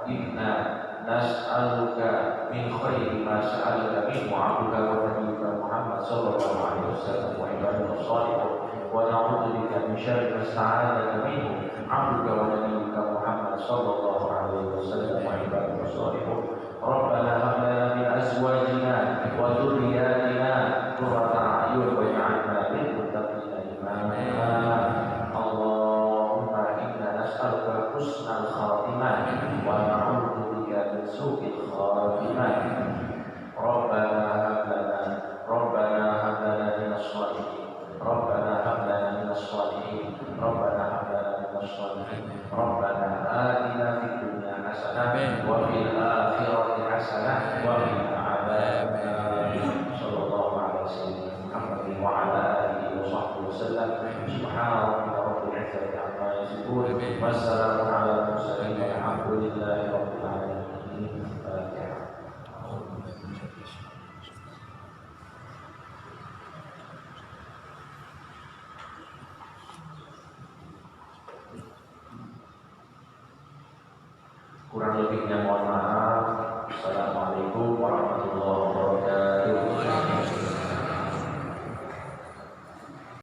إنا نسألك من خير ما سألك منه عبدك ونبيك محمد صلى الله عليه وسلم وعباده الصالحون، ونعوذ بك من شر ما استعاذك منه عبدك ونبيك محمد صلى الله عليه وسلم وعباده الصالحون. ربنا هب لنا من أزواجنا وذرياتنا قرة أعين واجعلنا للمتقين إماما. اللهم إنا نسألك حسن الخاتمة ونعوذ بك من سوء الخاتمة. ربنا هب لنا من الصالحين، ربنا هب لنا من الصالحين، ربنا هب لنا من الصالحين. ربنا آتنا في الدنيا حسنة وفي الآخرة حسنة وقنا عذاب النار. صلى الله على سيدنا محمد وعلى آله وصحبه وسلم. سبحان ربك رب العزة عما يصفون والسلام على المرسلين والحمد لله رب العالمين. الفاتحة. Kurang lebihnya mohon maaf.